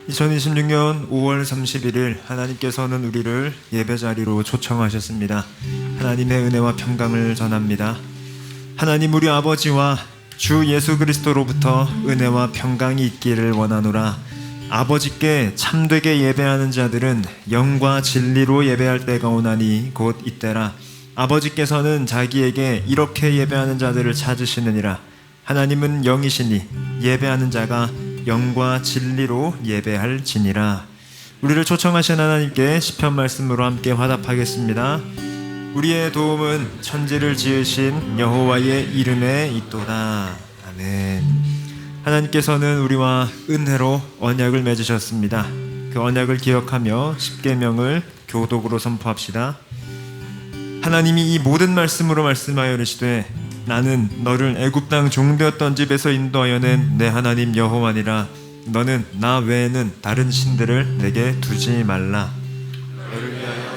2026년 5월 31일 하나님께서는 우리를 예배자리로 초청하셨습니다. 하나님의 은혜와 평강을 전합니다. 하나님 우리 아버지와 주 예수 그리스도로부터 은혜와 평강이 있기를 원하노라. 아버지께 참되게 예배하는 자들은 영과 진리로 예배할 때가 오나니 곧 이때라. 아버지께서는 자기에게 이렇게 예배하는 자들을 찾으시느니라. 하나님은 영이시니 예배하는 자가 영과 진리로 예배할지니라. 우리를 초청하신 하나님께 시편 말씀으로 함께 화답하겠습니다. 우리의 도움은 천지를 지으신 여호와의 이름에 있도다. 아멘. 하나님께서는 우리와 은혜로 언약을 맺으셨습니다. 그 언약을 기억하며 십계명을 교독으로 선포합시다. 하나님이 이 모든 말씀으로 말씀하여 이르시되 나는 너를 애굽 땅 종되었던 집에서 인도하여 낸 내 하나님 여호와니라. 너는 나 외에는 다른 신들을 내게 두지 말라. 너를 위하여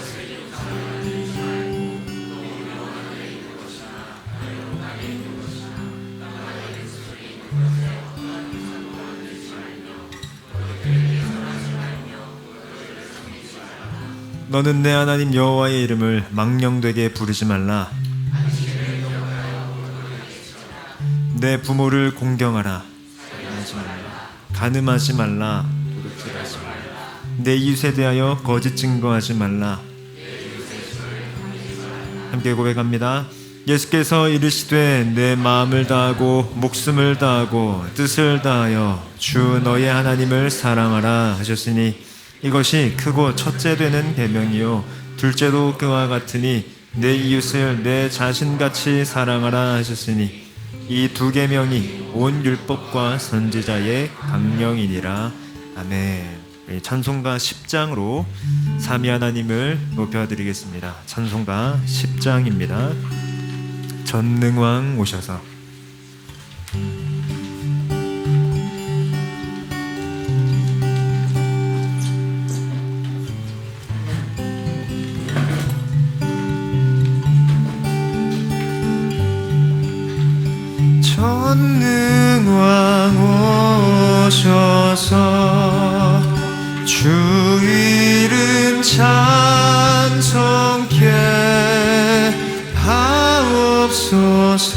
너는 내 하나님 여호와의 이름을 망령되게 부르지 말라. 내 부모를 공경하라. 간음하지 말라. 내 이웃에 대하여 거짓 증거하지 말라. 함께 고백합니다. 예수께서 이르시되 내 마음을 다하고 목숨을 다하고 뜻을 다하여 주 너의 하나님을 사랑하라 하셨으니 이것이 크고 첫째 되는 계명이요 둘째도 그와 같으니 내 이웃을 내 자신같이 사랑하라 하셨으니 이 두 계명이 온 율법과 선지자의 강령이니라. 아멘. 찬송가 10장으로 삼위 하나님을 높여드리겠습니다. 찬송가 10장입니다. 전능왕 오셔서. 전능왕 오셔서 주 이름 찬송케 하옵소서.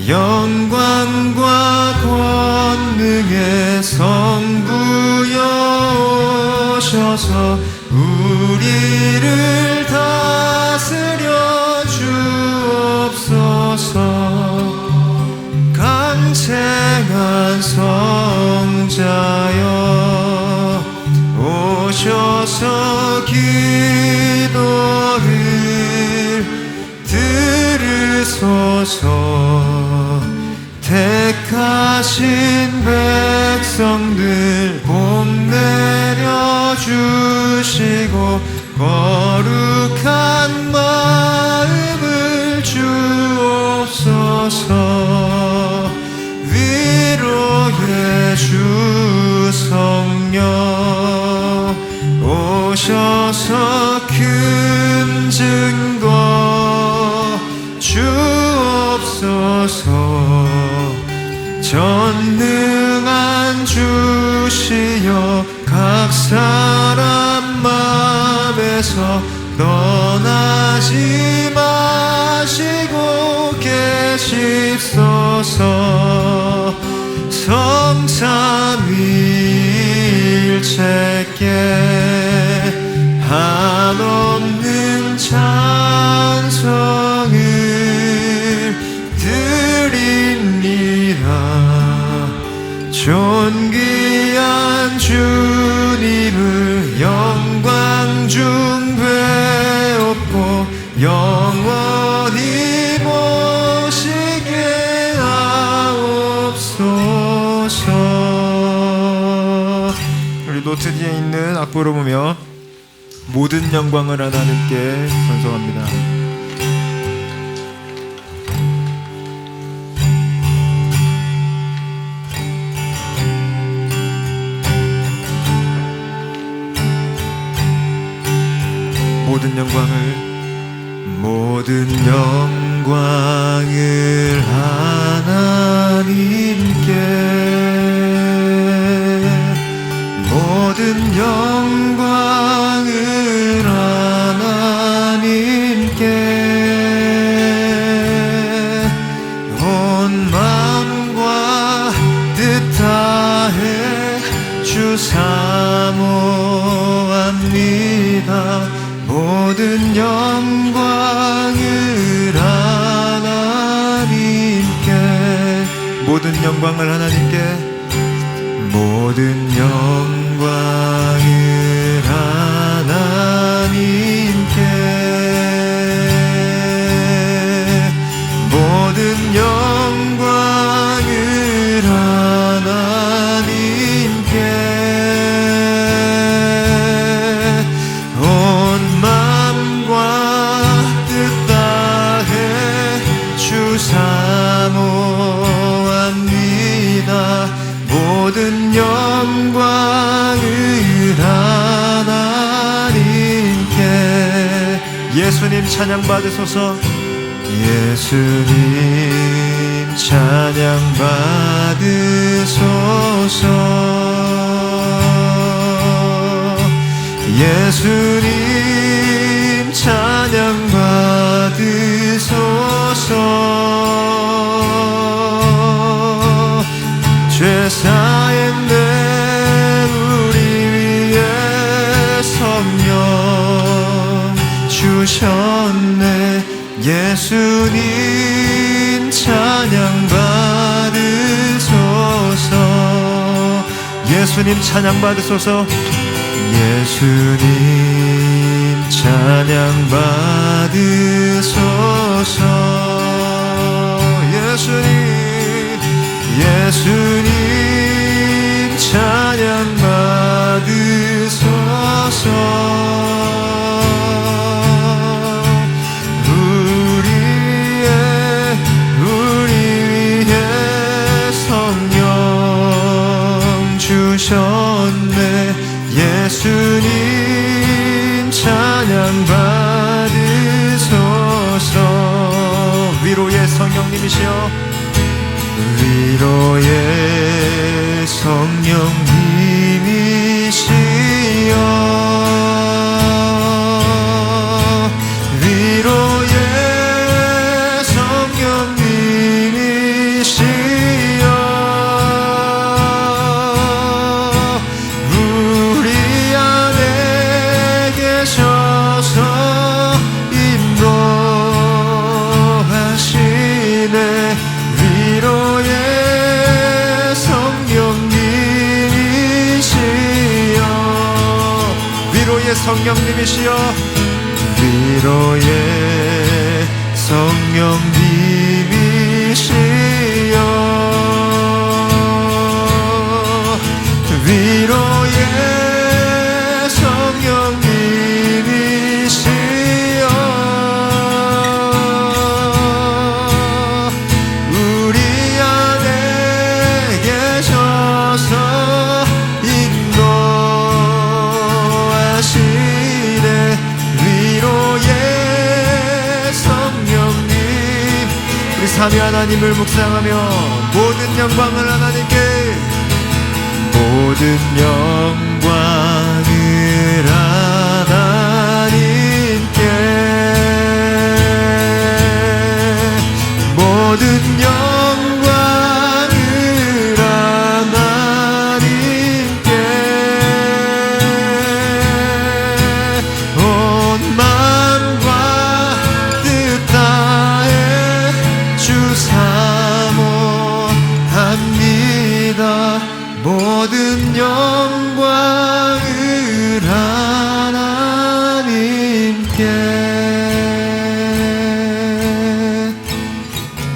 영광과 권능의 성부여 오셔서 우리를 다스려 주옵소서. 강생한 성자여 오셔서 기도를 들으소서. 택하신 백성들 복 내려주시고 거룩한 마음을 주옵소서. 위로의 주 성령 오셔서 큰 증거 주옵소서. 전능한 주시여 각 사람 마음에서 떠나지 마시고 계십소서. 성삼위일체께 한없는 찬송을 드립니다. 존귀한 주님을 영광 중 배웠고 영원히 모시게 하옵소서. 우리 노트 뒤에 있는 악보를 보며 모든 영광을 하나님께 찬송합니다. 모든 영광을 하나님께 모든 영광을 하나님께 온 마음과 뜻 다해 주 사모합니다. 모든 영광을 하나님께 모든 영광을 하나님께 모든 영광을 하나님께 모든 영광을 하나님께 온 마음과 뜻 다해 주 사모합니다. 모든 영광을 하나님께 예수님 찬양 받으소서. 예수님 찬양 받으소서. 예수님 찬양 받으소서. 죄사했네 우리 위에 성령 주셨네. 예수님 찬양 받으소서. 예수님 찬양 받으소서. 예수님 찬양 받으소서. 예수님 찬양 받으소서. 우리 위에 성령 주셨네. 예수님 찬양 받으소서. 위로의 성령님이시여 위로의 성령님이시여 위로의 성령님이시여 우리 안에 계셔서 인도하시네. 위로의 성령님이시여 위로의 성령님이시여 위로의 성령님이시여 위로의 성령님이시여 우리 안에 계셔서 인도하시네. 위로의 성령님 우리 삼위 하나님을 묵상하며 모든 영광을 하나님께 모든 영광을 하나님께 모든 영광을 하나님께 온 마음과 뜻 다해 주 사모합니다. 모든 영광을 하나님께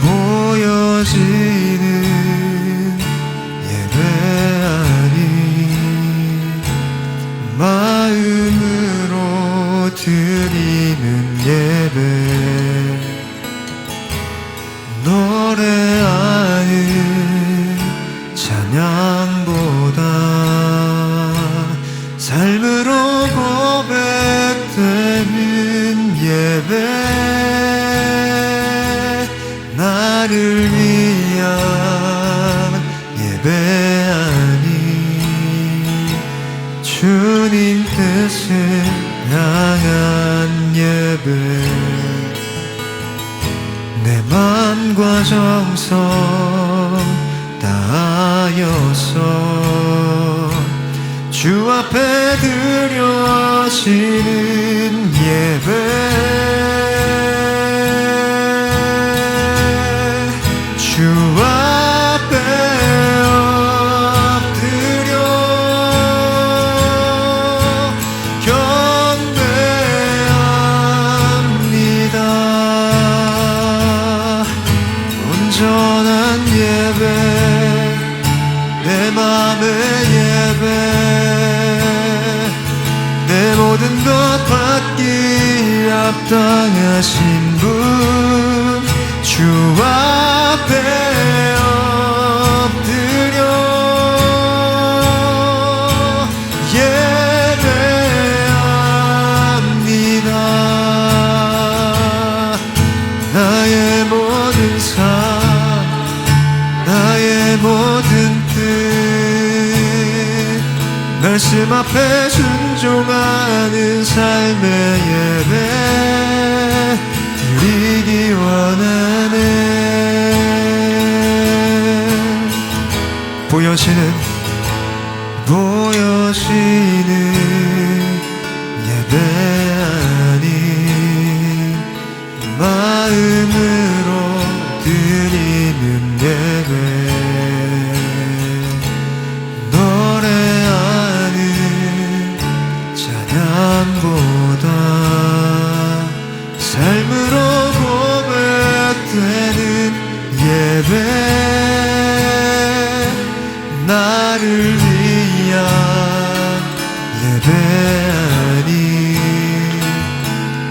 모여지는 예배 아니 마음으로 드리는 예배 노래하는 찬양보다 주님 뜻을 향한 예배 내 맘과 정성 다하여서 주 앞에 드려지는 예배 주 앞에 엎드려 경배합니다. 온전한 예배 내 맘의 예배 내 모든 것 받기 합당하신 분 주 앞에 엎드려 예배합니다. 나의 모든 삶 나의 모든 뜻 말씀 앞에 순종하는 삶의 예배 드리기 원하네. 보여지는 예배 아닌 마음으로 드리는 예배 노래하는 찬양보다 삶으로 고백되는 예배 나를 위한 예배 아닌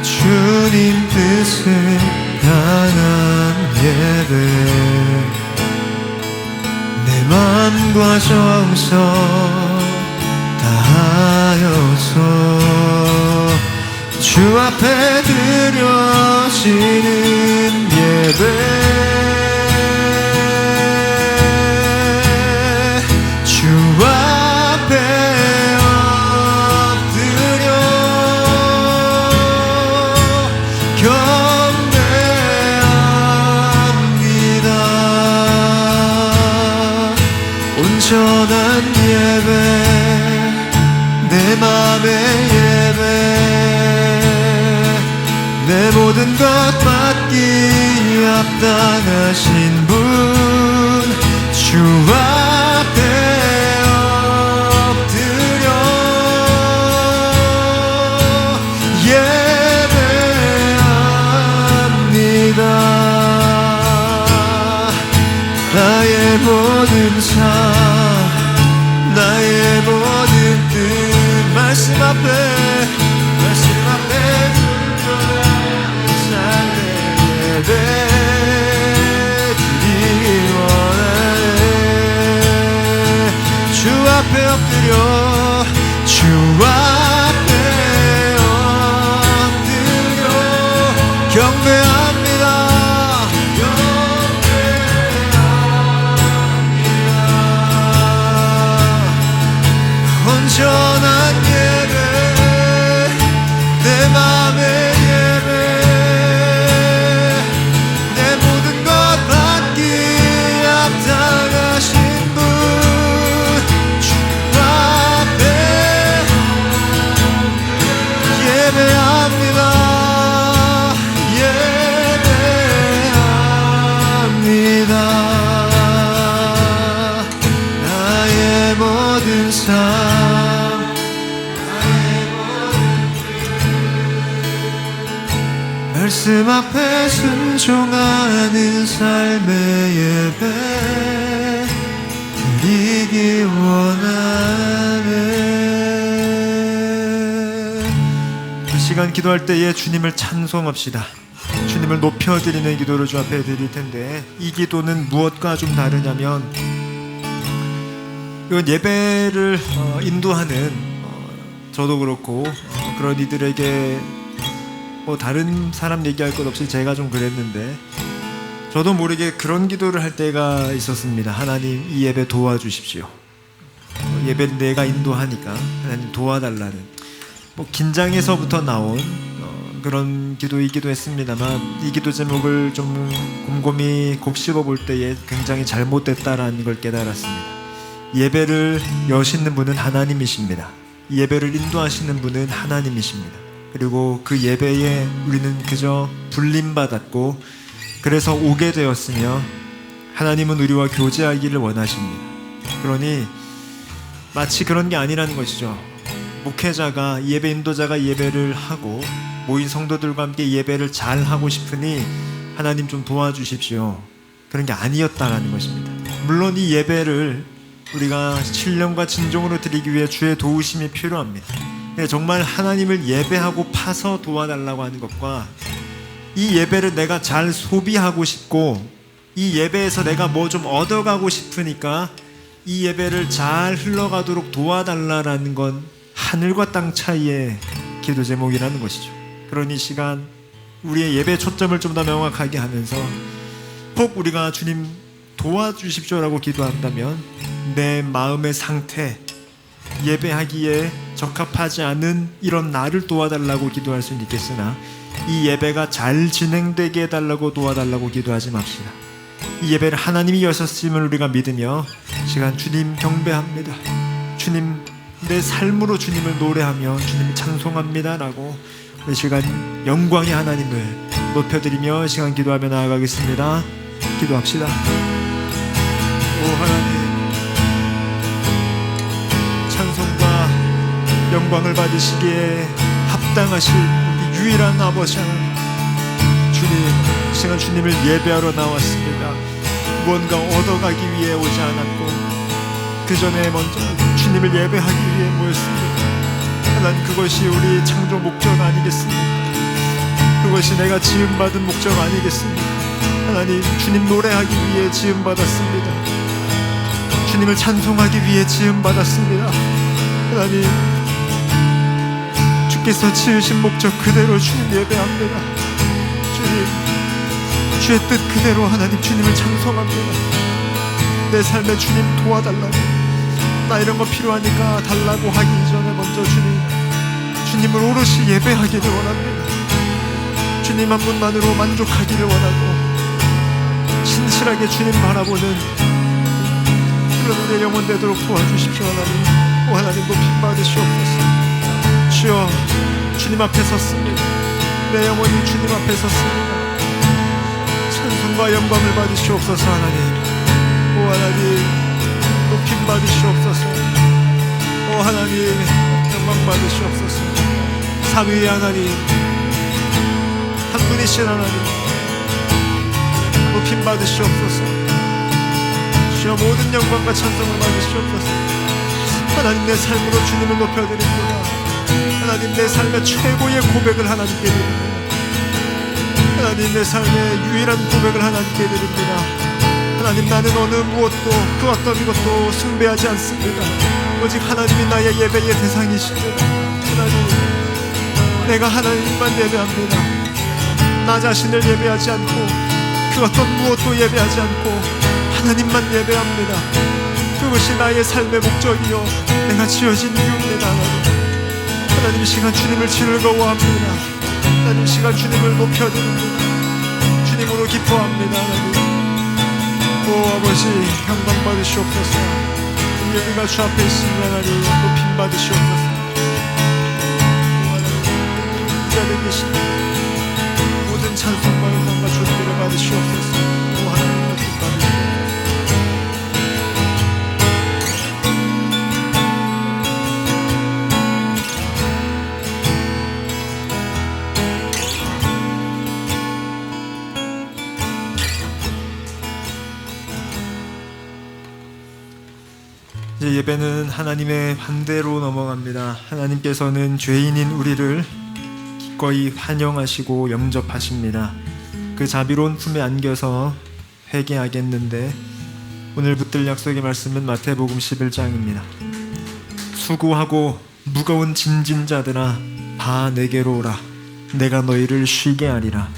주님 뜻을 향한 예배 내 맘과 정성 다하여서 주 앞에 드려지는 예배 주 앞에 엎드려 경배합니다. 온전한 예배 내 맘의 예배 내 모든 것 받기 합당하신 분 주 앞에 엎드려 예배합니다. 나의 모든 삶 나의 모든 뜻 말씀 앞에 삶의 예배 드리기 원하네. 주 앞에 엎드려 주 앞에 엎드려 경배합니다. 온전한 예배 내 맘의 예배 내 모든 것 받기 합당하신 분 주 앞에 예배합니다. 예배합니다. 나의 모든 삶 말씀 앞에 순종하는 삶의 예배 드리기 원하네. 이 시간 기도할 때에 주님을 찬송합시다. 주님을 높여드리는 기도를 주 앞에 드릴 텐데 이 기도는 무엇과 좀 다르냐면 이건 예배를 인도하는 저도 그렇고 그런 이들에게 뭐 다른 사람 얘기할 것 없이 제가 좀 그랬는데 저도 모르게 그런 기도를 할 때가 있었습니다. 하나님 이 예배 도와주십시오. 예배를 내가 인도하니까 하나님 도와달라는 긴장해서부터 나온 그런 기도이기도 했습니다만, 이 기도 제목을 좀 곰곰이 곱씹어 볼 때에 굉장히 잘못됐다라는 걸 깨달았습니다. 예배를 여시는 분은 하나님이십니다. 예배를 인도하시는 분은 하나님이십니다. 그리고 그 예배에 우리는 그저 불림받았고 그래서 오게 되었으며, 하나님은 우리와 교제하기를 원하십니다. 그러니 마치 그런 게 아니라는 것이죠. 목회자가, 예배 인도자가 예배를 하고 모인 성도들과 함께 예배를 잘 하고 싶으니 하나님 좀 도와주십시오, 그런 게 아니었다라는 것입니다. 물론 이 예배를 우리가 신령과 진정으로 드리기 위해 주의 도우심이 필요합니다. 정말 하나님을 예배하고 파서 도와달라고 하는 것과, 이 예배를 내가 잘 소비하고 싶고 이 예배에서 내가 뭐 좀 얻어가고 싶으니까 이 예배를 잘 흘러가도록 도와달라는 건 하늘과 땅 차이의 기도 제목이라는 것이죠. 그러니 이 시간 우리의 예배 초점을 좀 더 명확하게 하면서, 혹 우리가 주님 도와주십시오라고 기도한다면 내 마음의 상태, 예배하기에 적합하지 않은 이런 나를 도와달라고 기도할 수는 있겠으나, 이 예배가 잘 진행되게 해달라고 도와달라고 기도하지 맙시다. 이 예배를 하나님이 여셨음을 우리가 믿으며 시간 주님 경배합니다, 주님 내 삶으로 주님을 노래하며 주님 찬송합니다 라고 이 시간 영광의 하나님을 높여드리며 시간 기도하며 나아가겠습니다. 기도합시다. 오 하나님, 찬송과 영광을 받으시기에 합당하신 유일한 아버지 하나님, 주님, 시간 주님을 예배하러 나왔습니다. 무언가 얻어가기 위해 오지 않았고 그 전에 먼저 주님을 예배하기 위해 모였습니다. 하나님, 그것이 우리 창조 목적 아니겠습니까? 그것이 내가 지음받은 목적 아니겠습니까? 하나님, 주님 노래하기 위해 지음받았습니다. 주님을 찬송하기 위해 지음받았습니다. 하나님, 주께서 지으신 목적 그대로 주님 예배합니다. 주님, 주의 뜻 그대로 하나님 주님을 찬송합니다. 내 삶에 주님 도와달라고, 나 이런 거 필요하니까 달라고 하기 전에 먼저 주님을 오롯이 예배하기를 원합니다. 주님 한 분만으로 만족하기를 원하고 신실하게 주님 바라보는 그런 우리의 영혼 되도록 도와주십시오. 하나님, 오 하나님 높임 받으시옵소서. 주여, 주님 앞에 섰습니다. 내 영혼이 주님 앞에 섰습니다. 찬송과 영광을 받으시옵소서. 하나님, 오 하나님 높임 받으시옵소서. 오 하나님 영광 받으시옵소서. 삼위의 하나님, 한 분이신 하나님 높임 받으시옵소서. 주여, 모든 영광과 찬송을 받으시옵소서. 하나님, 내 삶으로 주님을 높여드립니다. 하나님, 내 삶의 최고의 고백을 하나님께 드립니다. 하나님, 내 삶의 유일한 고백을 하나님께 드립니다. 하나님, 나는 어느 무엇도 그 어떤 것도 숭배하지 않습니다. 오직 하나님이 나의 예배의 대상이십니다. 하나님, 내가 하나님만 예배합니다. 나 자신을 예배하지 않고 그 어떤 무엇도 예배하지 않고 하나님만 예배합니다. 그것이 나의 삶의 목적이요 내가 지어진 이유입니다. 하나님, 시간 주님을 즐거워합니다. 하나님, 시간 주님을 높여드립니다. 주님으로 기뻐합니다. 하나님, 오 아버지 영광 받으시옵소서. 우리가 주 앞에 있으니 하나님 높임 받으시옵소서. 이 자리에 계신 모든 찬송과 영광과 존귀를 받으시옵소서. 오 하나님 높임 받으시옵소서. 이제 예배는 하나님의 반대로 넘어갑니다. 하나님께서는 죄인인 우리를 기꺼이 환영하시고 영접하십니다. 그 자비로운 품에 안겨서 회개하겠는데, 오늘 붙들 약속의 말씀은 마태복음 11장입니다. 수고하고 무거운 짐진 자들아 다 내게로 오라. 내가 너희를 쉬게 하리라.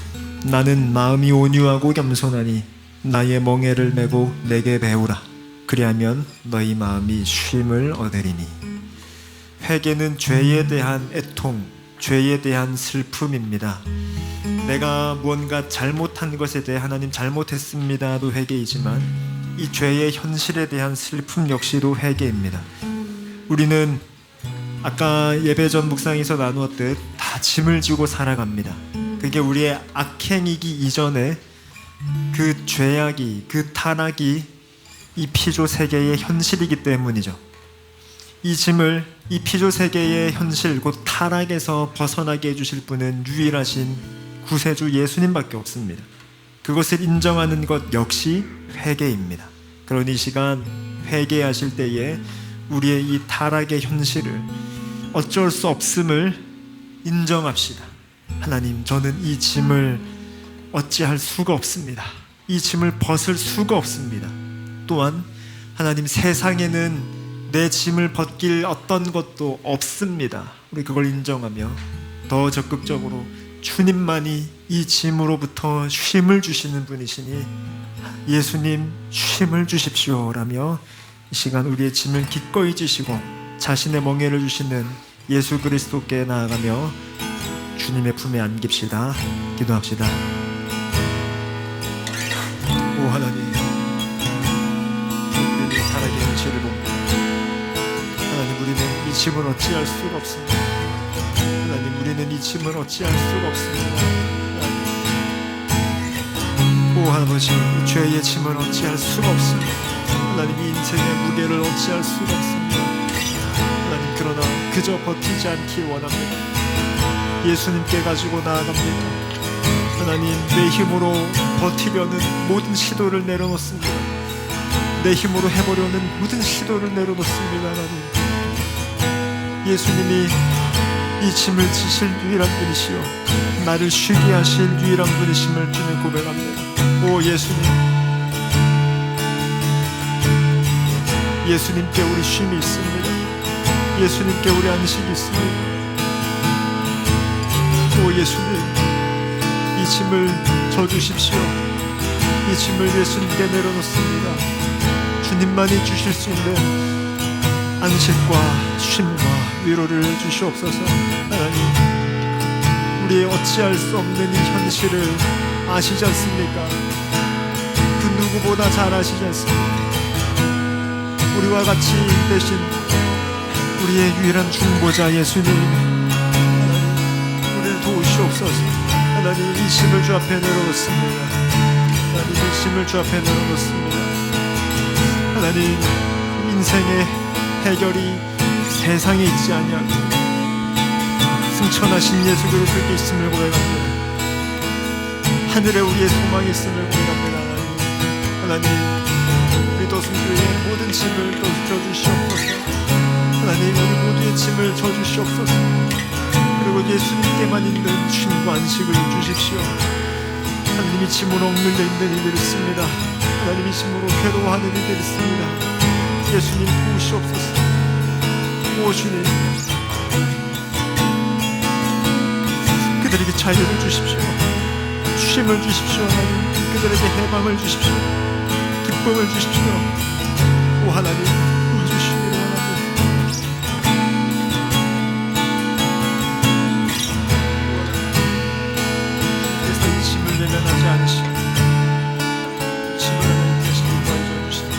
나는 마음이 온유하고 겸손하니 나의 멍에를 메고 내게 배우라. 그리하면 너희 마음이 쉼을 얻으리니. 회개는 죄에 대한 애통, 죄에 대한 슬픔입니다. 내가 무언가 잘못한 것에 대해 하나님 잘못했습니다도 회개이지만 이 죄의 현실에 대한 슬픔 역시도 회개입니다. 우리는 아까 예배 전 묵상에서 나누었듯 다 짐을 지고 살아갑니다. 그게 우리의 악행이기 이전에 그 죄악이, 그 타락이 이 피조 세계의 현실이기 때문이죠. 이 짐을, 이 피조 세계의 현실, 곧 타락에서 벗어나게 해주실 분은 유일하신 구세주 예수님밖에 없습니다. 그것을 인정하는 것 역시 회개입니다. 그러니 이 시간 회개하실 때에 우리의 이 타락의 현실을, 어쩔 수 없음을 인정합시다. 하나님, 저는 이 짐을 어찌할 수가 없습니다. 이 짐을 벗을 수가 없습니다. 또한 하나님, 세상에는 내 짐을 벗길 어떤 것도 없습니다. 우리 그걸 인정하며 더 적극적으로 주님만이 이 짐으로부터 쉼을 주시는 분이시니 예수님 쉼을 주십시오라며 이 시간 우리의 짐을 기꺼이 지시고 자신의 멍에를 주시는 예수 그리스도께 나아가며 주님의 품에 안깁시다. 기도합시다. 오 하나님, 우리는 살아계신 현실을 봅니다. 하나님, 우리는 이 짐을 어찌할 수가 없습니다. 하나님, 우리는 이 짐을 어찌할 수가 없습니다. 오 아버지, 이 죄의 짐을 어찌할 수가 없습니다. 하나님, 이 인생의 무게를 어찌할 수가 없습니다. 하나님, 그러나 그저 버티지 않기 원합니다. 예수님께 가지고 나아갑니다. 하나님, 내 힘으로 버티려는 모든 시도를 내려놓습니다. 내 힘으로 해보려는 모든 시도를 내려놓습니다. 하나님, 예수님이 이 짐을 지실 유일한 분이시오, 나를 쉬게 하실 유일한 분이심을 주님 고백합니다. 오 예수님, 예수님께 우리 쉼이 있습니다. 예수님께 우리 안식이 있습니다. 오 예수님, 이 짐을 져주십시오. 이 짐을 예수님께 내려놓습니다. 주님만이 주실 수 있는 안식과 쉼과 위로를 주시옵소서. 하나님, 우리의 어찌할 수 없는 이 현실을 아시지 않습니까? 그 누구보다 잘 아시지 않습니까? 우리와 같이 대신 우리의 유일한 중보자 예수님, 하나님, 우리를 도우시옵소서. 하나님, 이 짐을 주 앞에 내려놓습니다. 하나님, 이 짐을 주 앞에 내려놓습니다. 하나님, 인생의 해결이 세상에 있지 아니하고 승천하신 예수 그리스도께 있음을 고백합니다. 하늘에 우리의 소망이 있음을 고백합니다. 하나님, 우리 도순교의 모든 짐을 져주시옵소서. 하나님, 우리 모두의 짐을 져주시옵소서. 그리고 예수님께만 있는 쉼과 안식을 주십시오. 하나님이 짐으로 얽물려 있는 이들이 있습니다. 하나님이 짐으로 괴로워하는 이들이 있습니다. 예수님 도우시옵소서. 오 주님, 그들에게 자유를 주십시오. 쉼을 주십시오. 하나님, 그들에게 해방을 주십시오. 기쁨을 주십시오. 오 하나님, 도와주시기를 원합니다. 그래서 이 짐을 내면하지 않으시고 짐을 하나님 대신 구하여 주시옵소서.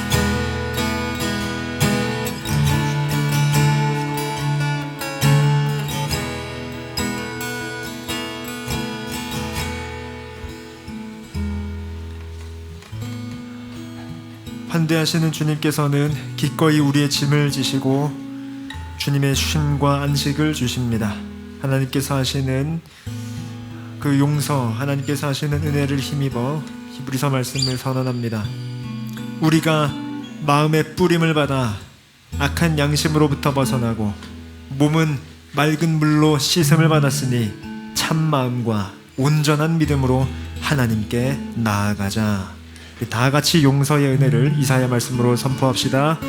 반대하시는 주님께서는 기꺼이 우리의 짐을 지시고 주님의 쉼과 안식을 주십니다. 하나님께서 하시는 그 용서, 하나님께서 하시는 은혜를 힘입어 히브리서 말씀을 선언합니다. 우리가 마음의 뿌림을 받아 악한 양심으로부터 벗어나고 몸은 맑은 물로 씻음을 받았으니 참 마음과 온전한 믿음으로 하나님께 나아가자. 다 같이 용서의 은혜를 이사야 말씀으로 선포합시다.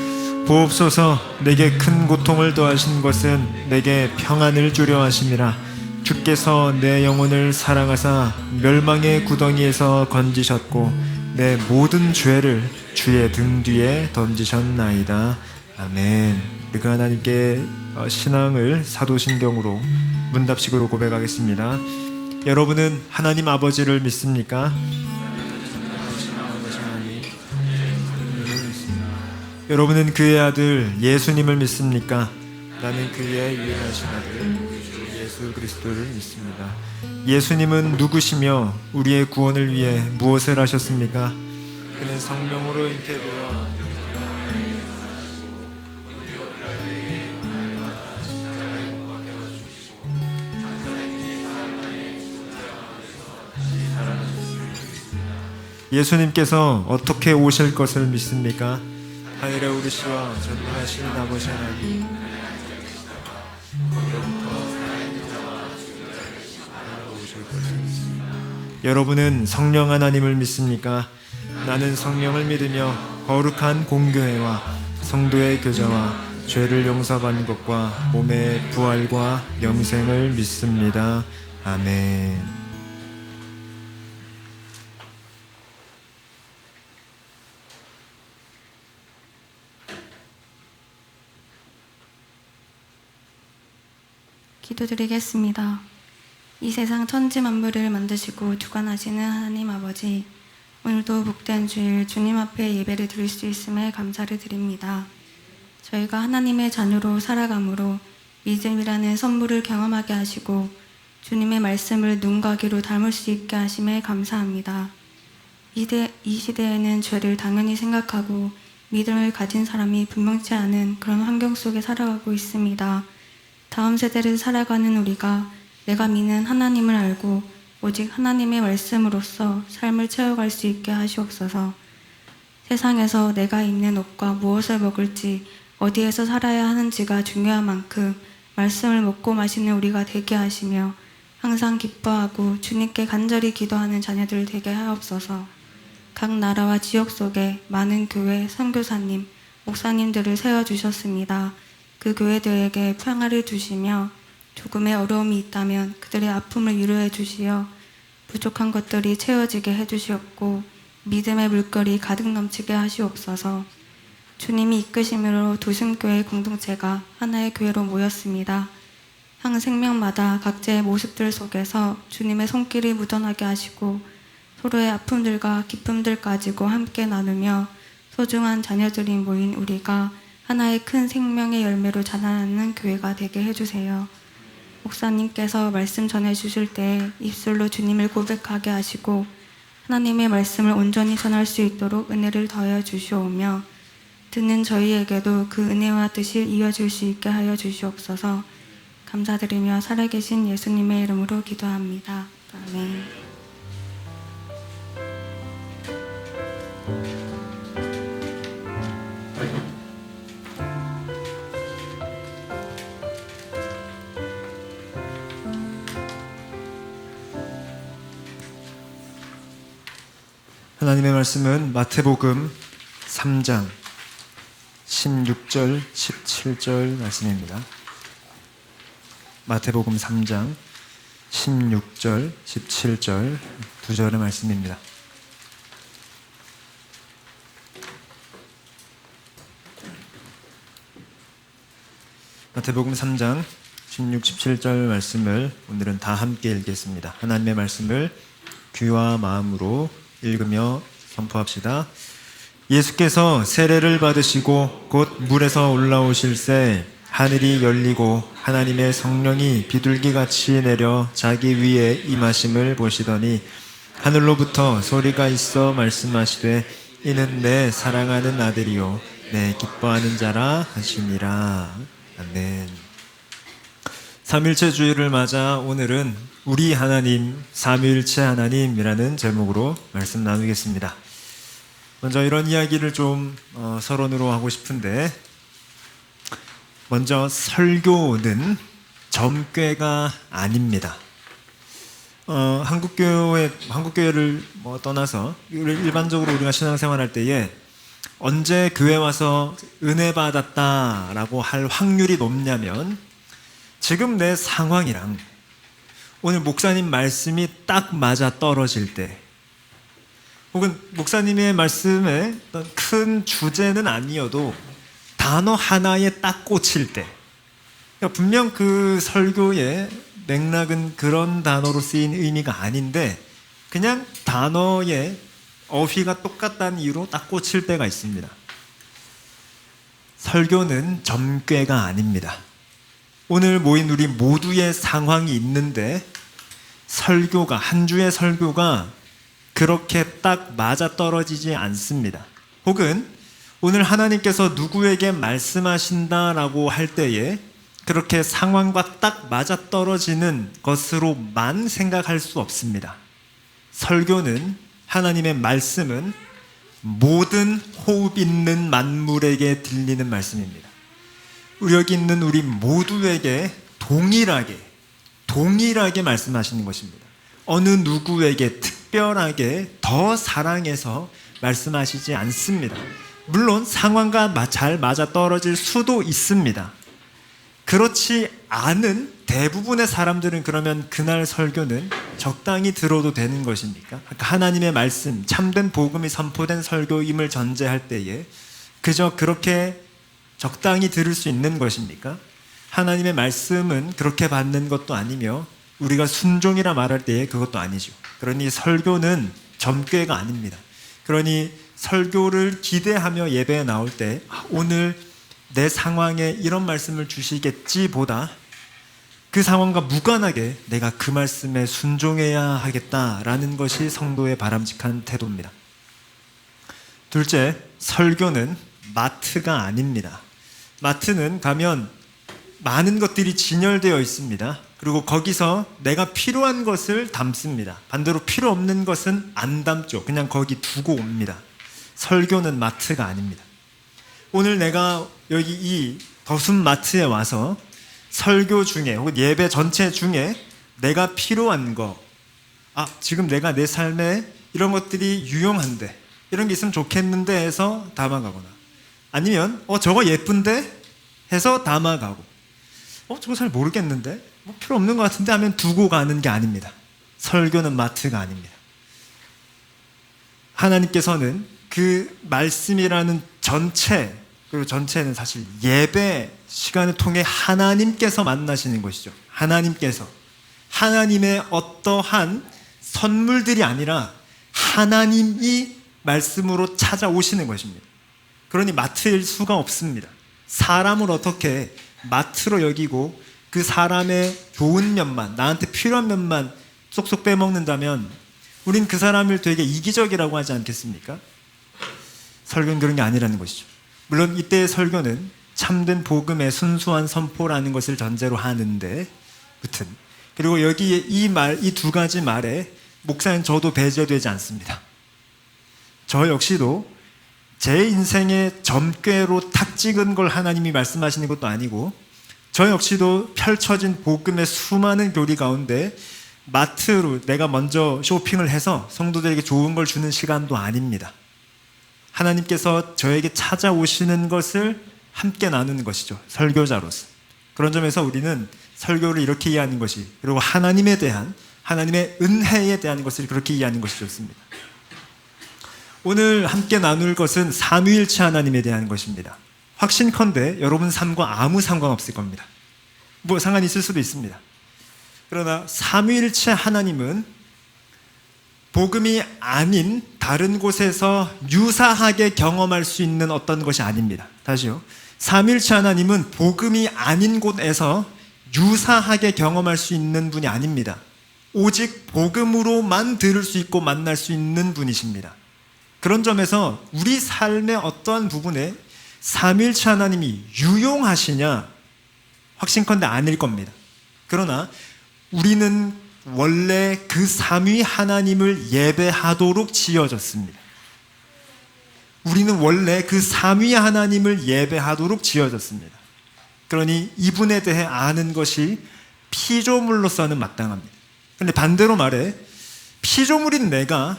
보옵소서, 내게 큰 고통을 더하신 것은 내게 평안을 주려 하심이라. 주께서 내 영혼을 사랑하사 멸망의 구덩이에서 건지셨고 내 모든 죄를 주의 등 뒤에 던지셨나이다. 아멘. 그 하나님께 신앙을 사도신경으로 문답식으로 고백하겠습니다. 여러분은 하나님 아버지를 믿습니까? 여러분은 그의 아들 예수님을 믿습니까? 나는 그의 유일하신 아들 예수 그리스도를 믿습니다. 예수님은 누구시며 우리의 구원을 위해 무엇을 하셨습니까? 그는 성령으로 잉태되어 예수님께서 어떻게 오실 것을 믿습니까? 하늘에 오르시와 전능하신 아버지 하나님 여러분은 성령 하나님을 믿습니까? 나는 성령을 믿으며 거룩한 공교회와 성도의 교제와 죄를 용서받는 것과 몸의 부활과 영생을 믿습니다. 아멘. 기도드리겠습니다. 이 세상 천지 만물을 만드시고 주관하시는 하나님 아버지, 오늘도 복된 주일 주님 앞에 예배를 드릴 수 있음에 감사를 드립니다. 저희가 하나님의 자녀로 살아감으로 믿음이라는 선물을 경험하게 하시고 주님의 말씀을 눈과 귀로 담을 수 있게 하심에 감사합니다. 이 시대에는 죄를 당연히 생각하고 믿음을 가진 사람이 분명치 않은 그런 환경 속에 살아가고 있습니다. 다음 세대를 살아가는 우리가 내가 믿는 하나님을 알고 오직 하나님의 말씀으로써 삶을 채워갈 수 있게 하시옵소서. 세상에서 내가 입는 옷과 무엇을 먹을지 어디에서 살아야 하는지가 중요한 만큼 말씀을 먹고 마시는 우리가 되게 하시며 항상 기뻐하고 주님께 간절히 기도하는 자녀들 되게 하옵소서. 각 나라와 지역 속에 많은 교회, 선교사님, 목사님들을 세워주셨습니다. 그 교회들에게 평화를 주시며 조금의 어려움이 있다면 그들의 아픔을 위로해 주시어 부족한 것들이 채워지게 해주시옵고 믿음의 물결이 가득 넘치게 하시옵소서. 주님이 이끄심으로 도심교회 공동체가 하나의 교회로 모였습니다. 한 생명마다 각자의 모습들 속에서 주님의 손길이 묻어나게 하시고 서로의 아픔들과 기쁨들 가지고 함께 나누며 소중한 자녀들이 모인 우리가 하나의 큰 생명의 열매로 자라나는 교회가 되게 해주세요. 목사님께서 말씀 전해주실 때 입술로 주님을 고백하게 하시고 하나님의 말씀을 온전히 전할 수 있도록 은혜를 더하여 주시오며 듣는 저희에게도 그 은혜와 뜻이 이어질 수 있게 하여 주시옵소서. 감사드리며 살아계신 예수님의 이름으로 기도합니다. 아멘. 하나님의 말씀은 마태복음 3장 16절 17절 말씀입니다. 마태복음 3장 16절 17절 두 절의 말씀입니다. 마태복음 3장 16, 17절 말씀을 오늘은 다 함께 읽겠습니다. 하나님의 말씀을 귀와 마음으로 읽으며 선포합시다. 예수께서 세례를 받으시고 곧 물에서 올라오실새 하늘이 열리고 하나님의 성령이 비둘기같이 내려 자기 위에 임하심을 보시더니 하늘로부터 소리가 있어 말씀하시되 이는 내 사랑하는 아들이요 내 기뻐하는 자라 하시니라. 아멘. 삼일체 주일을 맞아 오늘은 우리 하나님, 삼위일체 하나님이라는 제목으로 말씀 나누겠습니다. 먼저 이런 이야기를 좀 서론으로 하고 싶은데, 먼저 설교는 점괘가 아닙니다. 한국교회를 떠나서 일반적으로 우리가 신앙생활할 때에 언제 교회 와서 은혜 받았다라고 할 확률이 높냐면 지금 내 상황이랑 오늘 목사님 말씀이 딱 맞아 떨어질 때, 혹은 목사님의 말씀에 어떤 큰 주제는 아니어도 단어 하나에 딱 꽂힐 때, 그러니까 분명 그 설교의 맥락은 그런 단어로 쓰인 의미가 아닌데 그냥 단어의 어휘가 똑같다는 이유로 딱 꽂힐 때가 있습니다. 설교는 점괘가 아닙니다. 오늘 모인 우리 모두의 상황이 있는데 설교가, 한 주의 설교가 그렇게 딱 맞아떨어지지 않습니다. 혹은 오늘 하나님께서 누구에게 말씀하신다라고 할 때에 그렇게 상황과 딱 맞아떨어지는 것으로만 생각할 수 없습니다. 설교는, 하나님의 말씀은 모든 호흡 있는 만물에게 들리는 말씀입니다. 여기 있는 우리 모두에게 동일하게 말씀하시는 것입니다. 어느 누구에게 특별하게 더 사랑해서 말씀하시지 않습니다. 물론 상황과 잘 맞아떨어질 수도 있습니다. 그렇지 않은 대부분의 사람들은 그러면 그날 설교는 적당히 들어도 되는 것입니까? 하나님의 말씀, 참된 복음이 선포된 설교임을 전제할 때에 그저 그렇게 적당히 들을 수 있는 것입니까? 하나님의 말씀은 그렇게 받는 것도 아니며 우리가 순종이라 말할 때에 그것도 아니죠. 그러니 설교는 점괘가 아닙니다. 그러니 설교를 기대하며 예배에 나올 때 오늘 내 상황에 이런 말씀을 주시겠지 보다 그 상황과 무관하게 내가 그 말씀에 순종해야 하겠다라는 것이 성도의 바람직한 태도입니다. 둘째, 설교는 마트가 아닙니다. 마트는 가면 많은 것들이 진열되어 있습니다. 그리고 거기서 내가 필요한 것을 담습니다. 반대로 필요 없는 것은 안 담죠. 그냥 거기 두고 옵니다. 설교는 마트가 아닙니다. 오늘 내가 여기 이 더순 마트에 와서 설교 중에 혹은 예배 전체 중에 내가 필요한 거, 지금 내가 내 삶에 이런 것들이 유용한데 이런 게 있으면 좋겠는데 해서 담아가거나 아니면 저거 예쁜데 해서 담아가고 저거 잘 모르겠는데 필요 없는 것 같은데 하면 두고 가는 게 아닙니다. 설교는 마트가 아닙니다. 하나님께서는 그 말씀이라는 전체, 그리고 전체는 사실 예배 시간을 통해 하나님께서 만나시는 것이죠. 하나님의 어떠한 선물들이 아니라 하나님이 말씀으로 찾아오시는 것입니다. 그러니 마트일 수가 없습니다. 사람을 어떻게 마트로 여기고 그 사람의 좋은 면만, 나한테 필요한 면만 쏙쏙 빼먹는다면 우린 그 사람을 되게 이기적이라고 하지 않겠습니까? 설교는 그런 게 아니라는 것이죠. 물론 이때의 설교는 참된 복음의 순수한 선포라는 것을 전제로 하는데, 무튼 그리고 여기에 이 두 가지 말에 목사님 저도 배제되지 않습니다. 저 역시도 제 인생의 점괘로 탁 찍은 걸 하나님이 말씀하시는 것도 아니고 저 역시도 펼쳐진 복음의 수많은 교리 가운데 마트로 내가 먼저 쇼핑을 해서 성도들에게 좋은 걸 주는 시간도 아닙니다. 하나님께서 저에게 찾아오시는 것을 함께 나누는 것이죠. 설교자로서. 그런 점에서 우리는 설교를 이렇게 이해하는 것이, 그리고 하나님에 대한, 하나님의 은혜에 대한 것을 그렇게 이해하는 것이 좋습니다. 오늘 함께 나눌 것은 삼위일체 하나님에 대한 것입니다. 확신컨대 여러분 삶과 아무 상관없을 겁니다. 뭐 상관이 있을 수도 있습니다. 그러나 삼위일체 하나님은 복음이 아닌 다른 곳에서 유사하게 경험할 수 있는 어떤 것이 아닙니다. 다시요. 삼위일체 하나님은 복음이 아닌 곳에서 유사하게 경험할 수 있는 분이 아닙니다. 오직 복음으로만 들을 수 있고 만날 수 있는 분이십니다. 그런 점에서 우리 삶의 어떠한 부분에 삼위일체 하나님이 유용하시냐? 확신컨대 아닐 겁니다. 그러나 우리는 원래 그 삼위 하나님을 예배하도록 지어졌습니다. 우리는 원래 그 삼위 하나님을 예배하도록 지어졌습니다. 그러니 이분에 대해 아는 것이 피조물로서는 마땅합니다. 그런데 반대로 말해 피조물인 내가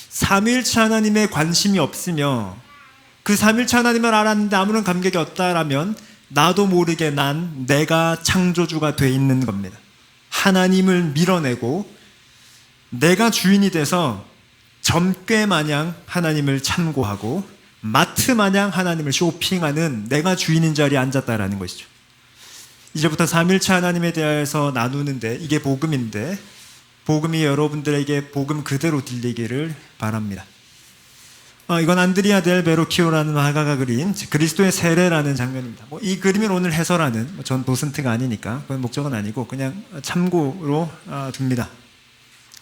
삼위일체 하나님에 관심이 없으며 그 삼위일체 하나님을 알았는데 아무런 감격이 없다라면 나도 모르게 내가 창조주가 돼 있는 겁니다. 하나님을 밀어내고 내가 주인이 돼서 점괘 마냥 하나님을 참고하고 마트 마냥 하나님을 쇼핑하는 내가 주인인 자리에 앉았다라는 것이죠. 이제부터 삼일체 하나님에 대해서 나누는데 이게 복음인데 복음이 여러분들에게 복음 그대로 들리기를 바랍니다. 이건 안드리아 델 베로키오라는 화가가 그린 그리스도의 세례라는 장면입니다. 이 그림을 오늘 해설하는 전 도슨트가 아니니까 그건 목적은 아니고 그냥 참고로 둡니다.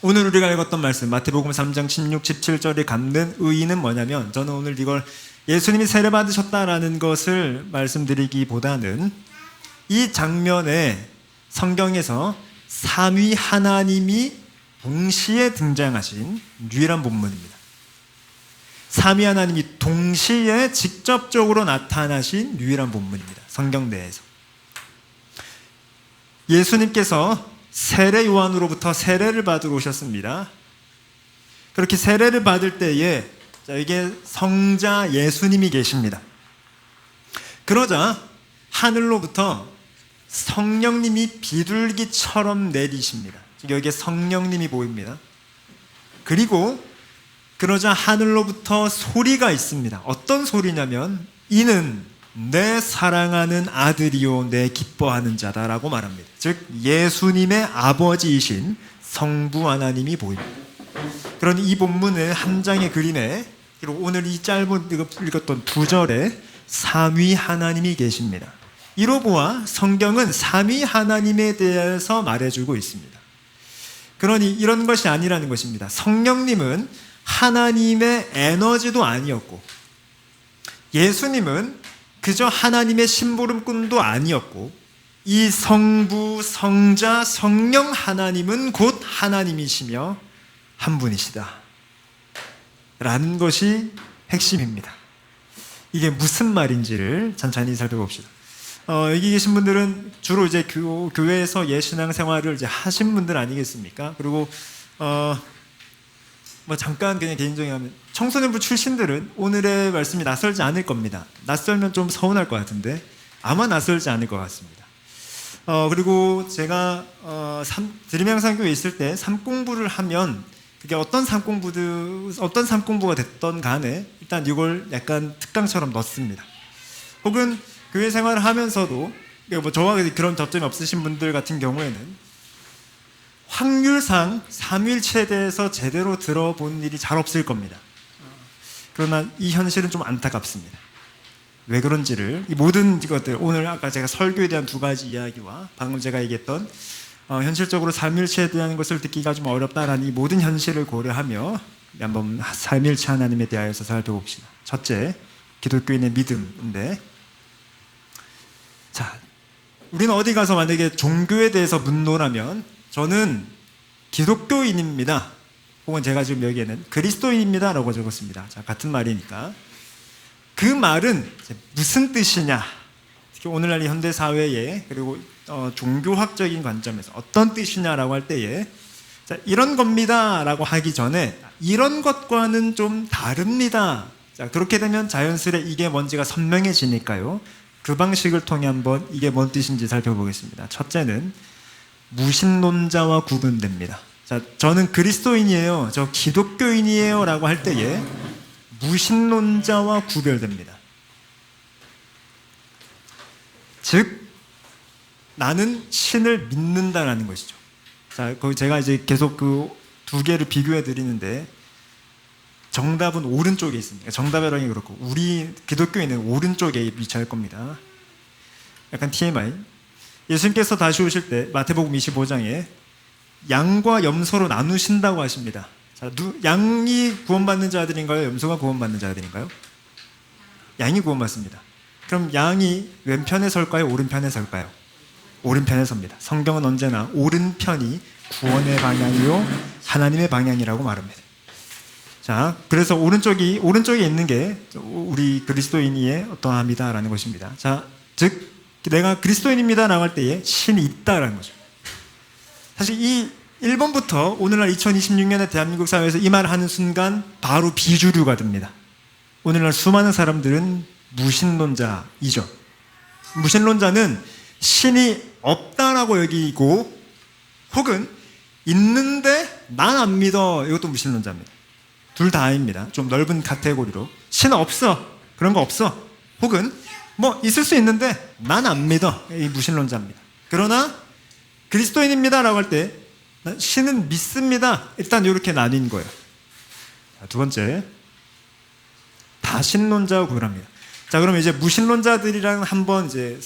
오늘 우리가 읽었던 말씀 마태복음 3장 16, 17절에 갖는 의의는 뭐냐면 저는 오늘 이걸 예수님이 세례 받으셨다라는 것을 말씀드리기보다는 이 장면에 성경에서 삼위 하나님이 동시에 등장하신 유일한 본문입니다. 삼위 하나님이 동시에 직접적으로 나타나신 유일한 본문입니다. 성경 내에서. 예수님께서 세례 요한으로부터 세례를 받으러 오셨습니다. 그렇게 세례를 받을 때에 이게 성자 예수님이 계십니다. 그러자 하늘로부터 성령님이 비둘기처럼 내리십니다. 여기에 성령님이 보입니다. 그리고 그러자 하늘로부터 소리가 있습니다. 어떤 소리냐면 이는 내 사랑하는 아들이요 내 기뻐하는 자다라고 말합니다. 즉 예수님의 아버지이신 성부 하나님이 보입니다. 그러니 이 본문의 한 장의 그림에 그리고 오늘 이 짧은 읽었던 2절에 삼위 하나님이 계십니다. 이로 보아 성경은 삼위 하나님에 대해서 말해주고 있습니다. 그러니 이런 것이 아니라는 것입니다. 성령님은 하나님의 에너지도 아니었고 예수님은 그저 하나님의 심부름꾼도 아니었고 이 성부, 성자, 성령 하나님은 곧 하나님이시며 한 분이시다 라는 것이 핵심입니다. 이게 무슨 말인지를 천천히 살펴봅시다. 여기 계신 분들은 주로 이제 교회에서 예신앙 생활을 이제 하신 분들 아니겠습니까? 그리고 잠깐 그냥 개인적인 하면 청소년부 출신들은 오늘의 말씀이 낯설지 않을 겁니다. 낯설면 좀 서운할 것 같은데 아마 낯설지 않을 것 같습니다. 그리고 제가 드림양산교회에 있을 때 삶공부를 하면 그게 어떤 삶공부가 됐던 간에 일단 이걸 약간 특강처럼 넣습니다. 혹은 교회 생활을 하면서도 저와 그런 접점이 없으신 분들 같은 경우에는 확률상 삼위일체에 대해서 제대로 들어본 일이 잘 없을 겁니다. 그러나 이 현실은 좀 안타깝습니다. 왜 그런지를 이 모든 것들 오늘 아까 제가 설교에 대한 2가지 이야기와 방금 제가 얘기했던 현실적으로 삼위일체에 대한 것을 듣기가 좀 어렵다라는 이 모든 현실을 고려하며 한번 삼위일체 하나님에 대하여서 살펴봅시다. 첫째, 기독교인의 믿음인데 자, 우리는 어디 가서 만약에 종교에 대해서 묻노라면 저는 기독교인입니다. 혹은 제가 지금 여기에는 그리스도인입니다 라고 적었습니다. 자, 같은 말이니까 그 말은 무슨 뜻이냐, 특히 오늘날 현대사회에 그리고 종교학적인 관점에서 어떤 뜻이냐라고 할 때에 자, 이런 겁니다 라고 하기 전에 이런 것과는 좀 다릅니다. 자, 그렇게 되면 자연스레 이게 뭔지가 선명해지니까요. 그 방식을 통해 한번 이게 뭔 뜻인지 살펴보겠습니다. 첫째는 무신론자와 구분됩니다. 자, 저는 그리스도인이에요, 저 기독교인이에요 라고 할 때에 무신론자와 구별됩니다. 즉 나는 신을 믿는다라는 것이죠. 자, 거기 제가 이제 계속 그 2개를 비교해 드리는데 정답은 오른쪽에 있습니다. 정답이라는 게 그렇고 우리 기독교인은 오른쪽에 위치할 겁니다. 약간 TMI. 예수님께서 다시 오실 때 마태복음 25장에 양과 염소로 나누신다고 하십니다. 자, 양이 구원받는 자들인가요? 염소가 구원받는 자들인가요? 양이 구원받습니다. 그럼 양이 왼편에 설까요? 오른편에 설까요? 오른편에 섭니다. 성경은 언제나 오른편이 구원의 방향이요 하나님의 방향이라고 말합니다. 자, 그래서 오른쪽에 있는 게 우리 그리스도인의 어떠함이다라는 것입니다. 자, 즉 내가 그리스도인입니다라고 할 때에 신이 있다라는 거죠. 사실 이 1번부터 오늘날 2026년의 대한민국 사회에서 이 말을 하는 순간 바로 비주류가 됩니다. 오늘날 수많은 사람들은 무신론자이죠. 무신론자는 신이 없다라고 여기고 혹은 있는데 난 안 믿어, 이것도 무신론자입니다. 둘 다입니다. 좀 넓은 카테고리로 신 없어, 그런 거 없어, 혹은 뭐 있을 수 있는데 난 안 믿어, 이 무신론자입니다. 그러나 그리스도인입니다라고 할 때 신은 믿습니다, 일단 이렇게 나뉜 거예요. 자, 두 번째, 다신론자와 구분합니다. 자, 그러면 이제 무신론자들이랑 한번 이제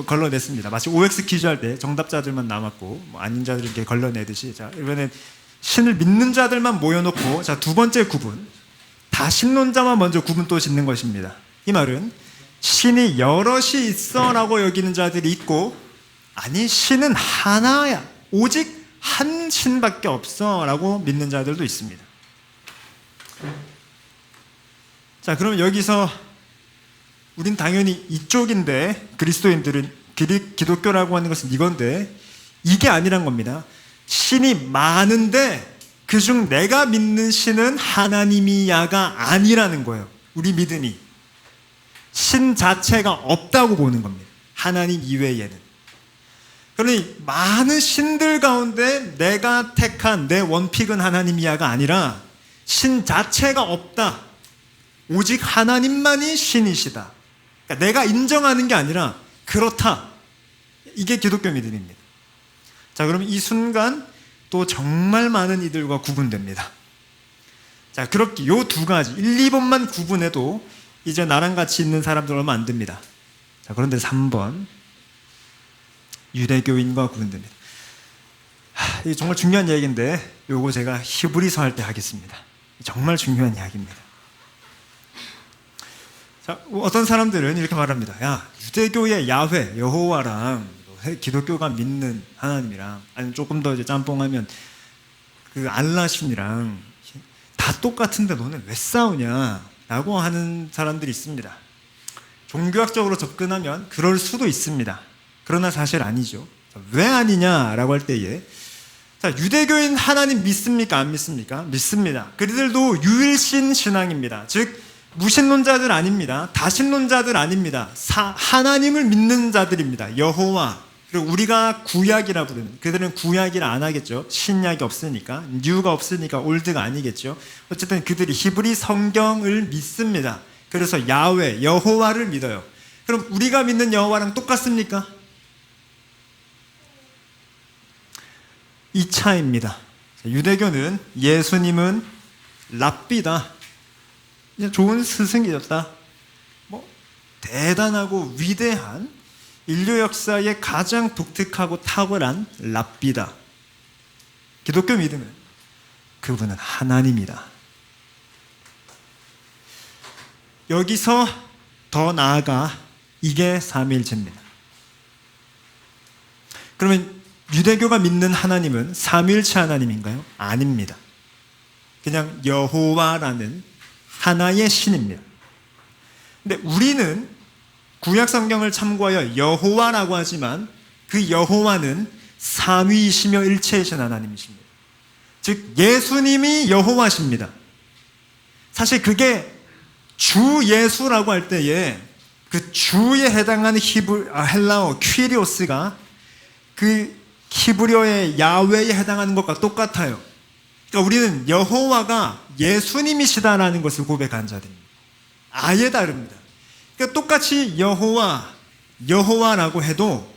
걸러냈습니다. 마치 OX 퀴즈 할 때 정답자들만 남았고 뭐 아닌 자들 이렇게 걸러내듯이, 자, 이번엔 신을 믿는 자들만 모여놓고, 자, 두 번째 구분, 다신론자만 먼저 구분 또 짓는 것입니다. 이 말은 신이 여럿이 있어라고 여기는 자들이 있고, 아니 신은 하나야, 오직 한 신밖에 없어라고 믿는 자들도 있습니다. 자, 그럼 여기서 우린 당연히 이쪽인데, 그리스도인들은 기독교라고 하는 것은 이건데, 이게 아니란 겁니다. 신이 많은데 그중 내가 믿는 신은 하나님이야가 아니라는 거예요. 우리 믿음이 신 자체가 없다고 보는 겁니다. 하나님 이외에는. 그러니 많은 신들 가운데 내가 택한 내 원픽은 하나님이야가 아니라 신 자체가 없다, 오직 하나님만이 신이시다. 그러니까 내가 인정하는 게 아니라 그렇다. 이게 기독교 믿음입니다. 자, 그럼 이 순간 또 정말 많은 이들과 구분됩니다. 자, 그렇게 요 두 가지 1, 2번만 구분해도 이제 나랑 같이 있는 사람들 얼마 안 됩니다. 자, 그런데 3번, 유대교인과 구분됩니다. 이게 정말 중요한 이야기인데 요거 제가 히브리서 할 때 하겠습니다. 정말 중요한 이야기입니다. 자, 어떤 사람들은 이렇게 말합니다. 야, 유대교의 야훼, 여호와랑 기독교가 믿는 하나님이랑, 아니면 조금 더 이제 짬뽕하면 그 알라신이랑 다 똑같은데 너는 왜 싸우냐 라고 하는 사람들이 있습니다. 종교학적으로 접근하면 그럴 수도 있습니다. 그러나 사실 아니죠. 왜 아니냐라고 할 때에, 자, 유대교인 하나님 믿습니까? 안 믿습니까? 믿습니다. 그들도 유일신 신앙입니다. 즉 무신론자들 아닙니다. 다신론자들 아닙니다. 하나님을 믿는 자들입니다. 여호와, 그리고 우리가 구약이라 부르는, 그들은 구약이라 안 하겠죠. 신약이 없으니까, 뉴가 없으니까 올드가 아니겠죠. 어쨌든 그들이 히브리 성경을 믿습니다. 그래서 야훼, 여호와를 믿어요. 그럼 우리가 믿는 여호와랑 똑같습니까? 이 차이입니다. 유대교는 예수님은 랍비다, 좋은 스승이었다, 뭐 대단하고 위대한 인류 역사의 가장 독특하고 탁월한 랍비다. 기독교 믿음은 그분은 하나님이다. 여기서 더 나아가 이게 삼위일체입니다. 그러면 유대교가 믿는 하나님은 삼위일체 하나님인가요? 아닙니다. 그냥 여호와라는 하나의 신입니다. 근데 우리는 구약 성경을 참고하여 여호와라고 하지만 그 여호와는 삼위이시며 일체이신 하나님이십니다. 즉 예수님이 여호와십니다. 사실 그게 주 예수라고 할 때에 그 주에 해당하는 헬라어 퀴리오스가 그 히브리어의 야훼에 해당하는 것과 똑같아요. 그러니까 우리는 여호와가 예수님이시다라는 것을 고백한 자들입니다. 아예 다릅니다. 그러니까 똑같이 여호와라고 해도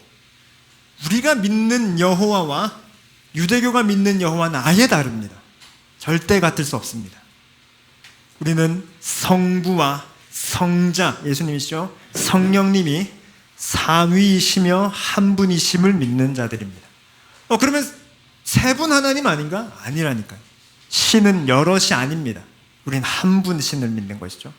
우리가 믿는 여호와와 유대교가 믿는 여호와는 아예 다릅니다. 절대 같을 수 없습니다. 우리는 성부와 성자, 예수님이시죠, 성령님이 삼위이시며 한 분이심을 믿는 자들입니다. 그러면 세 분 하나님 아닌가? 아니라니까요. 신은 여럿이 아닙니다. 우린 한 분 신을 믿는 것이죠.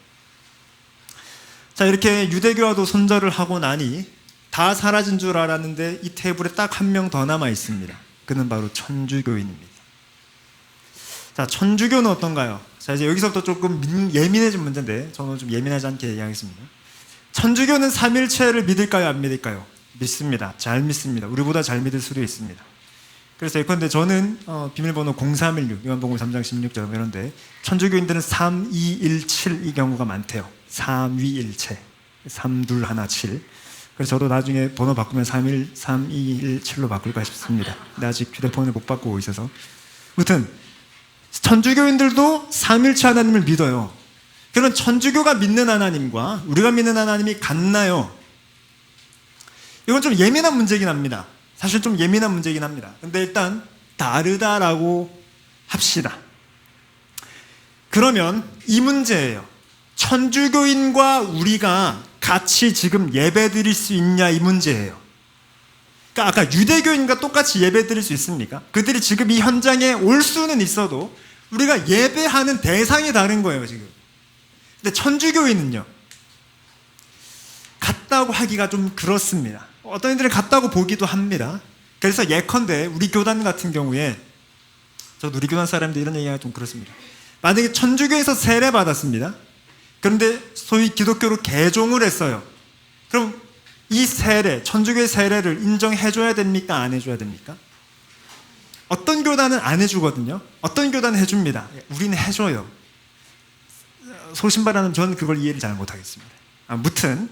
자, 이렇게 유대교와도 손절을 하고 나니 다 사라진 줄 알았는데 이 테이블에 딱 한 명 더 남아 있습니다. 그는 바로 천주교인입니다. 자, 천주교는 어떤가요? 자, 이제 여기서부터 조금 예민해진 문제인데 저는 좀 예민하지 않게 얘기하겠습니다. 천주교는 삼일체를 믿을까요? 안 믿을까요? 믿습니다. 잘 믿습니다. 우리보다 잘 믿을 수도 있습니다. 그래서 예컨대 저는 비밀번호 0316, 요한복음 3장 16절 이런데 천주교인들은 3217 이 경우가 많대요. 삼위일체, 3217. 그래서 저도 나중에 번호 바꾸면 3217로 바꿀까 싶습니다. 근데 아직 휴대폰을 못 바꾸고 있어서. 아무튼 천주교인들도 삼위일체 하나님을 믿어요. 그럼 천주교가 믿는 하나님과 우리가 믿는 하나님이 같나요? 이건 좀 예민한 문제긴 합니다. 사실 좀 예민한 문제긴 합니다. 근데 일단 다르다라고 합시다. 그러면 이 문제예요. 천주교인과 우리가 같이 지금 예배 드릴 수 있냐 이 문제예요. 그러니까 아까 유대교인과 똑같이 예배 드릴 수 있습니까? 그들이 지금 이 현장에 올 수는 있어도 우리가 예배하는 대상이 다른 거예요, 지금. 근데 천주교인은요, 같다고 하기가 좀 그렇습니다. 어떤 이들은 같다고 보기도 합니다. 그래서 예컨대 우리 교단 같은 경우에, 저도 우리 교단 사람들 이런 얘기가 좀 그렇습니다. 만약에 천주교에서 세례 받았습니다. 그런데 소위 기독교로 개종을 했어요. 그럼 이 세례, 천주교의 세례를 인정해줘야 됩니까? 안 해줘야 됩니까? 어떤 교단은 안 해주거든요. 어떤 교단은 해줍니다. 우리는 해줘요. 소신발언은 저는 그걸 이해를 잘 못하겠습니다. 아무튼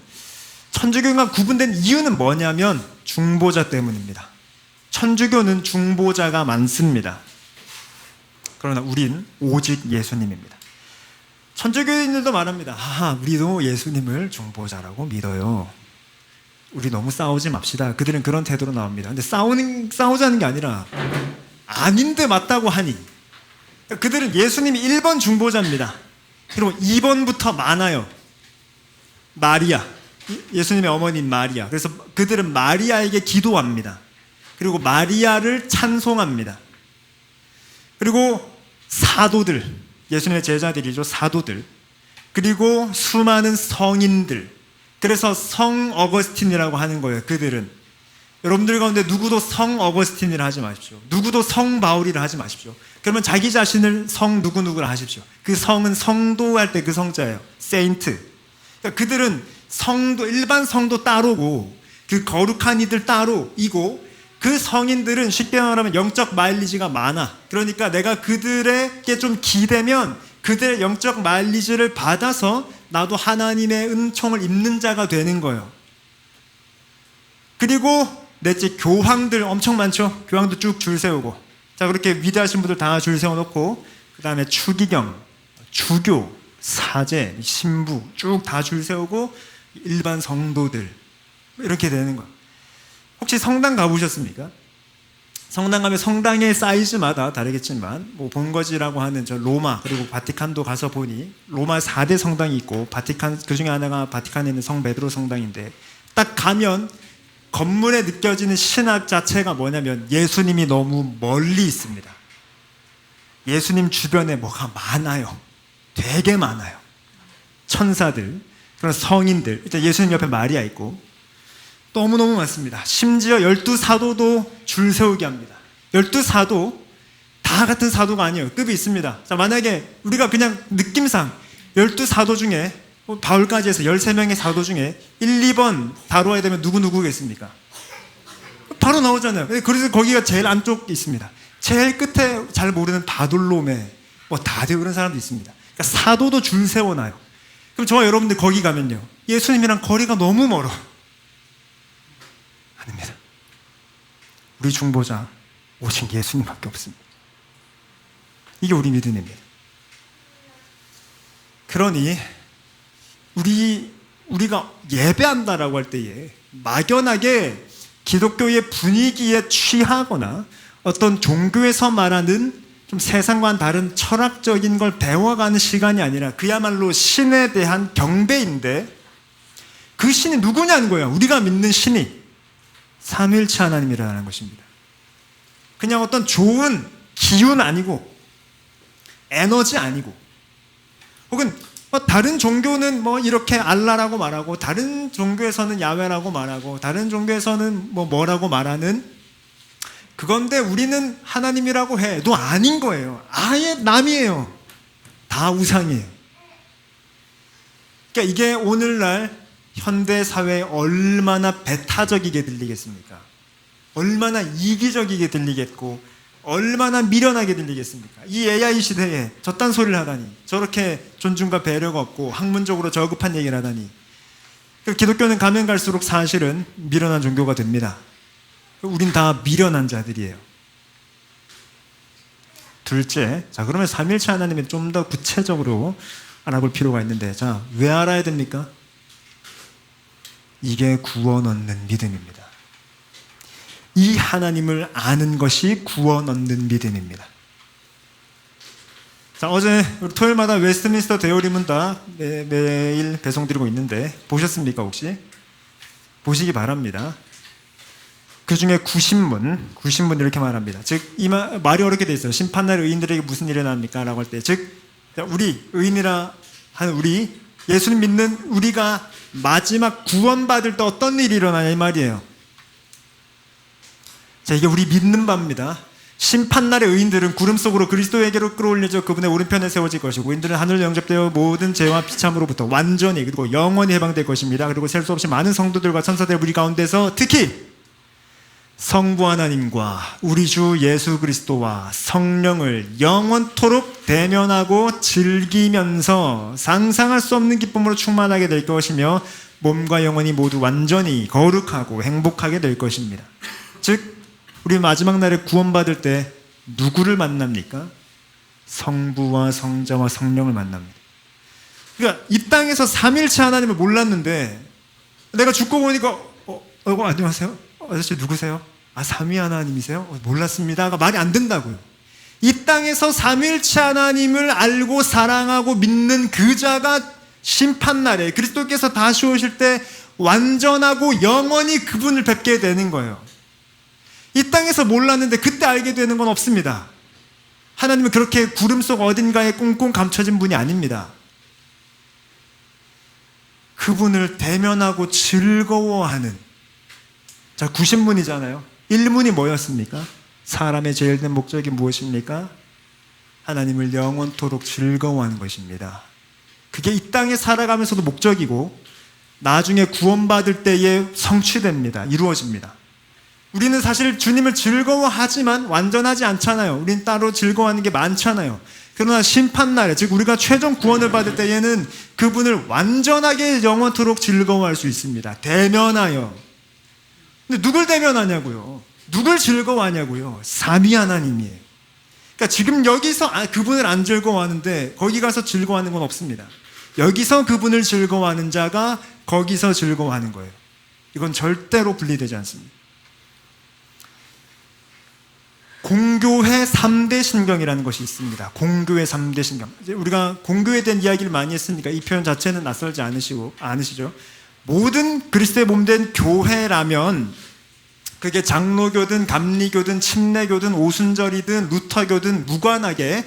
천주교인과 구분된 이유는 뭐냐면 중보자 때문입니다. 천주교는 중보자가 많습니다. 그러나 우린 오직 예수님입니다. 천주교인들도 말합니다. 우리도 예수님을 중보자라고 믿어요. 우리 너무 싸우지 맙시다. 그들은 그런 태도로 나옵니다. 근데 싸우자는 게 아니라 아닌데 맞다고 하니, 그들은 예수님이 1번 중보자입니다. 그리고 2번부터 많아요. 마리아, 예수님의 어머니인 마리아. 그래서 그들은 마리아에게 기도합니다. 그리고 마리아를 찬송합니다. 그리고 사도들, 예수님의 제자들이죠. 사도들. 그리고 수많은 성인들. 그래서 성 어거스틴이라고 하는 거예요. 그들은. 여러분들 가운데 누구도 성 어거스틴이라 하지 마십시오. 누구도 성 바울이라 하지 마십시오. 그러면 자기 자신을 성 누구누구라 하십시오. 그 성은 성도 할 때 그 성자예요. 세인트. 그러니까 그들은 성도, 일반 성도 따로고 그 거룩한 이들 따로이고, 그 성인들은 쉽게 말하면 영적 마일리지가 많아. 그러니까 내가 그들에게 좀 기대면 그들의 영적 마일리지를 받아서 나도 하나님의 은총을 입는 자가 되는 거예요. 그리고 넷째, 교황들 엄청 많죠. 교황도 쭉 줄 세우고, 자, 그렇게 위대하신 분들 다 줄 세워놓고, 그 다음에 추기경, 주교, 사제, 신부 쭉 다 줄 세우고, 일반 성도들 이렇게 되는 거예요. 혹시 성당 가보셨습니까? 성당 가면 성당의 사이즈마다 다르겠지만, 뭐 본거지라고 하는 저 로마 그리고 바티칸도 가서 보니 로마 4대 성당이 있고, 바티칸 그 중에 하나가 바티칸에 있는 성 베드로 성당인데, 딱 가면 건물에 느껴지는 신학 자체가 뭐냐면 예수님이 너무 멀리 있습니다. 예수님 주변에 뭐가 많아요. 되게 많아요. 천사들, 그런 성인들, 일단 예수님 옆에 마리아 있고 너무너무 많습니다. 심지어 12사도도 줄 세우게 합니다. 12사도 다 같은 사도가 아니에요. 급이 있습니다. 자, 만약에 우리가 그냥 느낌상 12사도 중에 바울까지 해서 13명의 사도 중에 1, 2번 다루어야 되면 누구겠습니까? 바로 나오잖아요. 그래서 거기가 제일 안쪽에 있습니다. 제일 끝에 잘 모르는 바돌로메, 다데오 이런 사람도 있습니다. 그러니까 사도도 줄 세워놔요. 그럼 저와 여러분들 거기 가면요, 예수님이랑 거리가 너무 멀어. 아닙니다. 우리 중보자 오직 예수님밖에 없습니다. 이게 우리 믿음입니다. 그러니 우리가 예배한다라고 할 때에 막연하게 기독교의 분위기에 취하거나 어떤 종교에서 말하는 좀 세상과는 다른 철학적인 걸 배워가는 시간이 아니라 그야말로 신에 대한 경배인데, 그 신이 누구냐는 거예요. 우리가 믿는 신이 삼위일체 하나님이라는 것입니다. 그냥 어떤 좋은 기운 아니고, 에너지 아니고, 혹은 다른 종교는 이렇게 알라라고 말하고, 다른 종교에서는 야훼라고 말하고, 다른 종교에서는 뭐라고 말하는 그건데 우리는 하나님이라고 해도 아닌 거예요. 아예 남이에요. 다 우상이에요. 그러니까 이게 오늘날 현대 사회에 얼마나 배타적이게 들리겠습니까? 얼마나 이기적이게 들리겠고, 얼마나 미련하게 들리겠습니까? 이 AI 시대에 저딴 소리를 하다니, 저렇게 존중과 배려가 없고 학문적으로 저급한 얘기를 하다니. 기독교는 가면 갈수록 사실은 미련한 종교가 됩니다. 우린 다 미련한 자들이에요. 둘째, 자 그러면 삼일체 하나님을 좀 더 구체적으로 알아볼 필요가 있는데, 자 왜 알아야 됩니까? 이게 구원 얻는 믿음입니다. 이 하나님을 아는 것이 구원 얻는 믿음입니다. 자, 어제 우리 토요일마다 웨스트민스터 대우림은 다 매일 배송드리고 있는데 보셨습니까 혹시? 보시기 바랍니다. 그 중에 구신문 이렇게 말합니다. 즉, 이 말이 어렵게 돼 있어요. 심판날 의인들에게 무슨 일이 일어납니까? 라고 할 때, 즉, 우리 의인이라 하는 우리 예수님 믿는 우리가 마지막 구원받을 때 어떤 일이 일어나냐 이 말이에요. 자, 이게 우리 믿는 바입니다. 심판날의 의인들은 구름 속으로 그리스도에게로 끌어올려져 그분의 오른편에 세워질 것이고, 의인들은 하늘로 영접되어 모든 죄와 비참으로부터 완전히 그리고 영원히 해방될 것입니다. 그리고 셀 수 없이 많은 성도들과 천사들 우리 가운데서 특히 성부 하나님과 우리 주 예수 그리스도와 성령을 영원토록 대면하고 즐기면서 상상할 수 없는 기쁨으로 충만하게 될 것이며, 몸과 영혼이 모두 완전히 거룩하고 행복하게 될 것입니다. 즉, 우리 마지막 날에 구원받을 때 누구를 만납니까? 성부와 성자와 성령을 만납니다. 그러니까 이 땅에서 삼일체 하나님을 몰랐는데 내가 죽고 보니까 안녕하세요? 아저씨 누구세요? 아, 삼위 하나님이세요? 몰랐습니다가 말이 안 된다고요. 이 땅에서 삼일체 하나님을 알고 사랑하고 믿는 그 자가 심판날에 그리스도께서 다시 오실 때 완전하고 영원히 그분을 뵙게 되는 거예요. 이 땅에서 몰랐는데 그때 알게 되는 건 없습니다. 하나님은 그렇게 구름 속 어딘가에 꽁꽁 감춰진 분이 아닙니다. 그분을 대면하고 즐거워하는, 자, 구신문이잖아요. 1문이 뭐였습니까? 사람의 제일 된 목적이 무엇입니까? 하나님을 영원토록 즐거워하는 것입니다. 그게 이 땅에 살아가면서도 목적이고 나중에 구원받을 때에 성취됩니다. 이루어집니다. 우리는 사실 주님을 즐거워하지만 완전하지 않잖아요. 우린 따로 즐거워하는 게 많잖아요. 그러나 심판날에, 즉 우리가 최종 구원을 받을 때에는 그분을 완전하게 영원토록 즐거워할 수 있습니다. 대면하여. 근데 누굴 대면하냐고요? 누굴 즐거워하냐고요? 삼위 하나님이에요. 그러니까 지금 여기서 그분을 안 즐거워하는데 거기 가서 즐거워하는 건 없습니다. 여기서 그분을 즐거워하는 자가 거기서 즐거워하는 거예요. 이건 절대로 분리되지 않습니다. 공교회 3대 신경이라는 것이 있습니다. 공교회 3대 신경. 우리가 공교회에 대한 이야기를 많이 했으니까 이 표현 자체는 낯설지 않으시죠? 모든 그리스도의 몸된 교회라면 그게 장로교든 감리교든 침례교든 오순절이든 루터교든 무관하게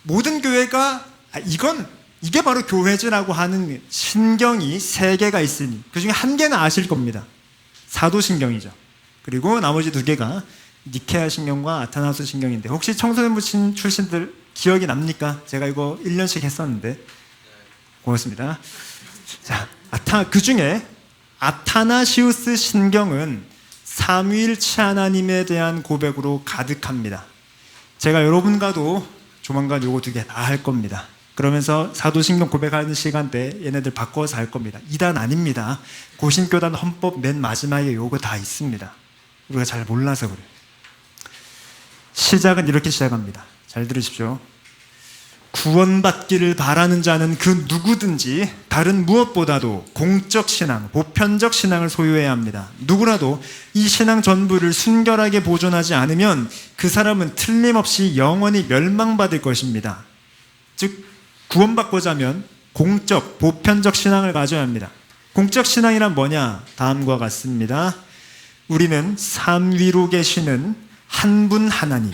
모든 교회가 이게 바로 교회지라고 하는 신경이 3개가 있으니 그 중에 1개는 아실 겁니다. 사도신경이죠. 그리고 나머지 2개가 니케아 신경과 아타나스 신경인데, 혹시 청소년부 출신들 기억이 납니까? 제가 이거 1년씩 했었는데. 고맙습니다. 자, 그 중에 아타나시우스 신경은 삼위일체 하나님에 대한 고백으로 가득합니다. 제가 여러분과도 조만간 요거 2개 다 할 겁니다. 그러면서 사도신경 고백하는 시간대 얘네들 바꿔서 할 겁니다. 2단 아닙니다. 고신교단 헌법 맨 마지막에 요거 다 있습니다. 우리가 잘 몰라서 그래요. 시작은 이렇게 시작합니다. 잘 들으십시오. 구원받기를 바라는 자는 그 누구든지 다른 무엇보다도 공적 신앙, 보편적 신앙을 소유해야 합니다. 누구라도 이 신앙 전부를 순결하게 보존하지 않으면 그 사람은 틀림없이 영원히 멸망받을 것입니다. 즉, 구원받고자 하면 공적, 보편적 신앙을 가져야 합니다. 공적 신앙이란 뭐냐? 다음과 같습니다. 우리는 삼위로 계시는 한 분 하나님,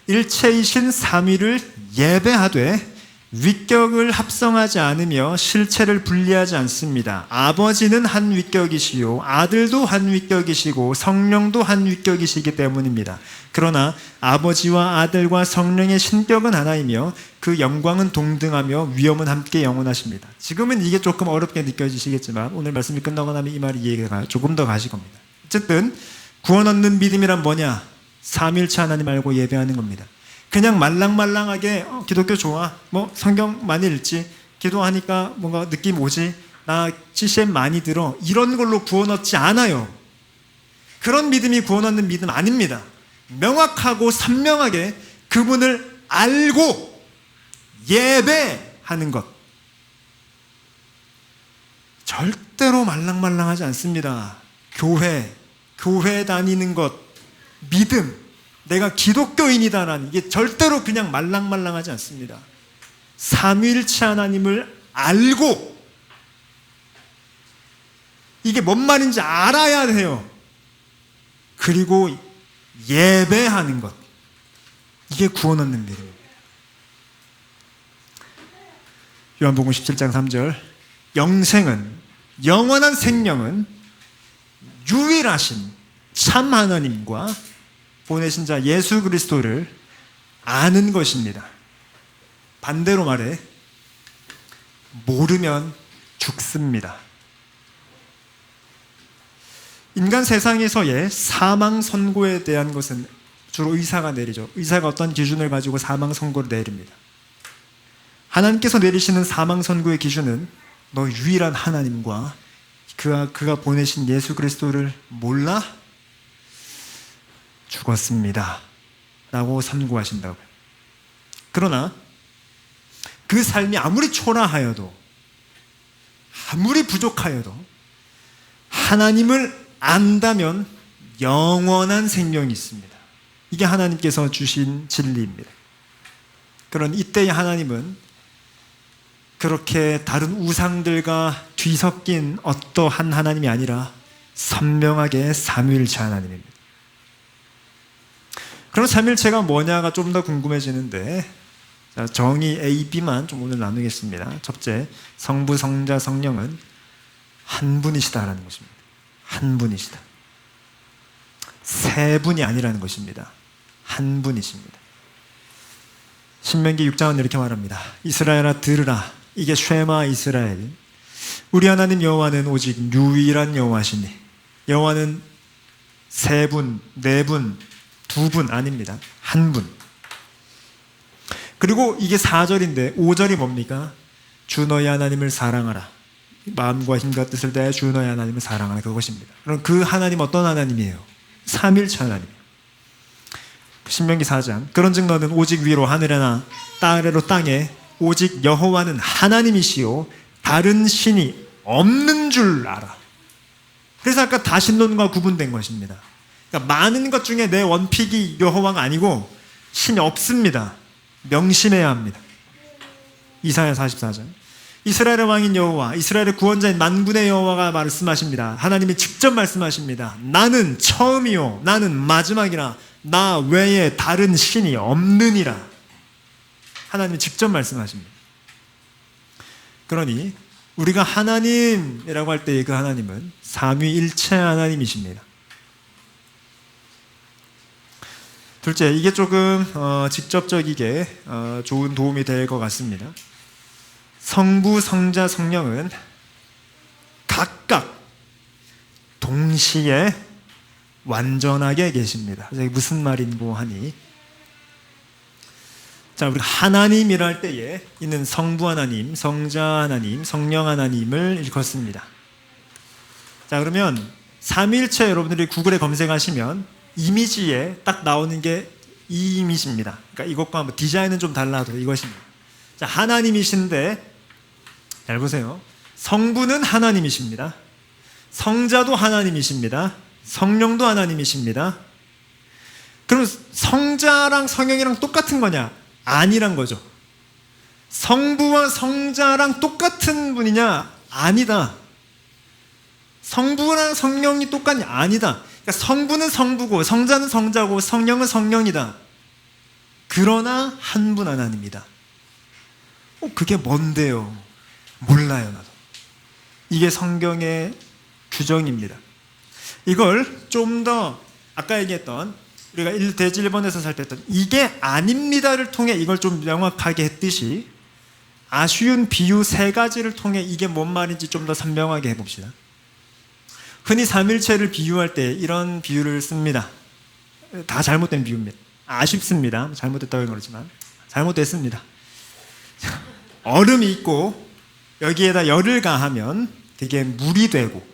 일체이신 삼위를 예배하되 위격을 합성하지 않으며 실체를 분리하지 않습니다. 아버지는 한 위격이시요 아들도 한 위격이시고 성령도 한 위격이시기 때문입니다. 그러나 아버지와 아들과 성령의 신격은 하나이며 그 영광은 동등하며 위엄은 함께 영원하십니다. 지금은 이게 조금 어렵게 느껴지시겠지만 오늘 말씀이 끝나고 나면 이 말이 이해가 조금 더 가실 겁니다. 어쨌든 구원 얻는 믿음이란 뭐냐? 삼일체 하나님 알고 예배하는 겁니다. 그냥 말랑말랑하게 기독교 좋아, 성경 많이 읽지, 기도하니까 뭔가 느낌 오지, 나 CCM 많이 들어, 이런 걸로 구원 얻지 않아요. 그런 믿음이 구원 얻는 믿음 아닙니다. 명확하고 선명하게 그분을 알고 예배하는 것. 절대로 말랑말랑하지 않습니다. 교회 다니는 것, 믿음, 내가 기독교인이다라는 이게 절대로 그냥 말랑말랑하지 않습니다. 삼위일체 하나님을 알고, 이게 뭔 말인지 알아야 돼요. 그리고 예배하는 것, 이게 구원 얻는 믿음입니다. 요한복음 17장 3절, 영원한 생명은 유일하신 참 하나님과 보내신 자 예수 그리스도를 아는 것입니다. 반대로 말해 모르면 죽습니다. 인간 세상에서의 사망 선고에 대한 것은 주로 의사가 내리죠. 의사가 어떤 기준을 가지고 사망 선고를 내립니다. 하나님께서 내리시는 사망 선고의 기준은 너 유일한 하나님과 그가 보내신 예수 그리스도를 몰라? 죽었습니다 라고 선고하신다고요. 그러나 그 삶이 아무리 초라하여도, 아무리 부족하여도 하나님을 안다면 영원한 생명이 있습니다. 이게 하나님께서 주신 진리입니다. 그런 이때의 하나님은 그렇게 다른 우상들과 뒤섞인 어떠한 하나님이 아니라 선명하게 삼위일체 하나님입니다. 그럼 삼위일체가 뭐냐가 좀 더 궁금해지는데, 정의 A, B만 좀 오늘 나누겠습니다. 첫째, 성부, 성자, 성령은 한 분이시다라는 것입니다. 한 분이시다. 세 분이 아니라는 것입니다. 한 분이십니다. 신명기 6장은 이렇게 말합니다. 이스라엘아 들으라. 이게 쉐마 이스라엘. 우리 하나님 여호와는 오직 유일한 여호와시니. 여호와는 세 분, 네 분, 두 분 아닙니다. 한 분. 그리고 이게 4절인데 5절이 뭡니까? 주 너희 하나님을 사랑하라. 마음과 힘과 뜻을 다해 주 너희 하나님을 사랑하라. 그것입니다. 그럼 그 하나님 어떤 하나님이에요? 삼위일체 하나님. 신명기 4장. 그런즉 너는 오직 위로 하늘에나 아래로 땅에 오직 여호와는 하나님이시요 다른 신이 없는 줄 알아. 그래서 아까 다신론과 구분된 것입니다. 그러니까 많은 것 중에 내 원픽이 여호와가 아니고 신이 없습니다. 명심해야 합니다. 이사야 44장. 이스라엘의 왕인 여호와, 이스라엘의 구원자인 만군의 여호와가 말씀하십니다. 하나님이 직접 말씀하십니다. 나는 처음이요 나는 마지막이라 나 외에 다른 신이 없느니라. 하나님이 직접 말씀하십니다. 그러니 우리가 하나님이라고 할 때 그 하나님은 삼위일체 하나님이십니다. 둘째, 이게 조금 직접적이게 좋은 도움이 될 것 같습니다. 성부, 성자, 성령은 각각 동시에 완전하게 계십니다. 이게 무슨 말인고 하니, 자, 우리가 하나님이라 할 때에 있는 성부 하나님, 성자 하나님, 성령 하나님을 일컫습니다. 자, 그러면 삼위일체 여러분들이 구글에 검색하시면 이미지에 딱 나오는 게 이 이미지입니다. 그러니까 이것과 뭐 디자인은 좀 달라도 이것입니다. 자, 하나님이신데 잘 보세요. 성부는 하나님이십니다. 성자도 하나님이십니다. 성령도 하나님이십니다. 그럼 성자랑 성령이랑 똑같은 거냐? 아니란 거죠. 성부와 성자랑 똑같은 분이냐? 아니다. 성부랑 성령이 똑같냐? 아니다. 그러니까 성부는 성부고 성자는 성자고 성령은 성령이다. 그러나 한 분 하나님이다. 그게 뭔데요? 몰라요, 나도. 이게 성경의 규정입니다. 이걸 좀 더 아까 얘기했던, 우리가 대지 1번에서 살폈던 이게 아닙니다를 통해 이걸 좀 명확하게 했듯이 아쉬운 비유 세 가지를 통해 이게 뭔 말인지 좀 더 선명하게 해봅시다. 흔히 삼일체를 비유할 때 이런 비유를 씁니다. 다 잘못된 비유입니다. 아쉽습니다. 잘못됐다고 그러지만 잘못됐습니다. 얼음이 있고 여기에다 열을 가하면 그게 물이 되고,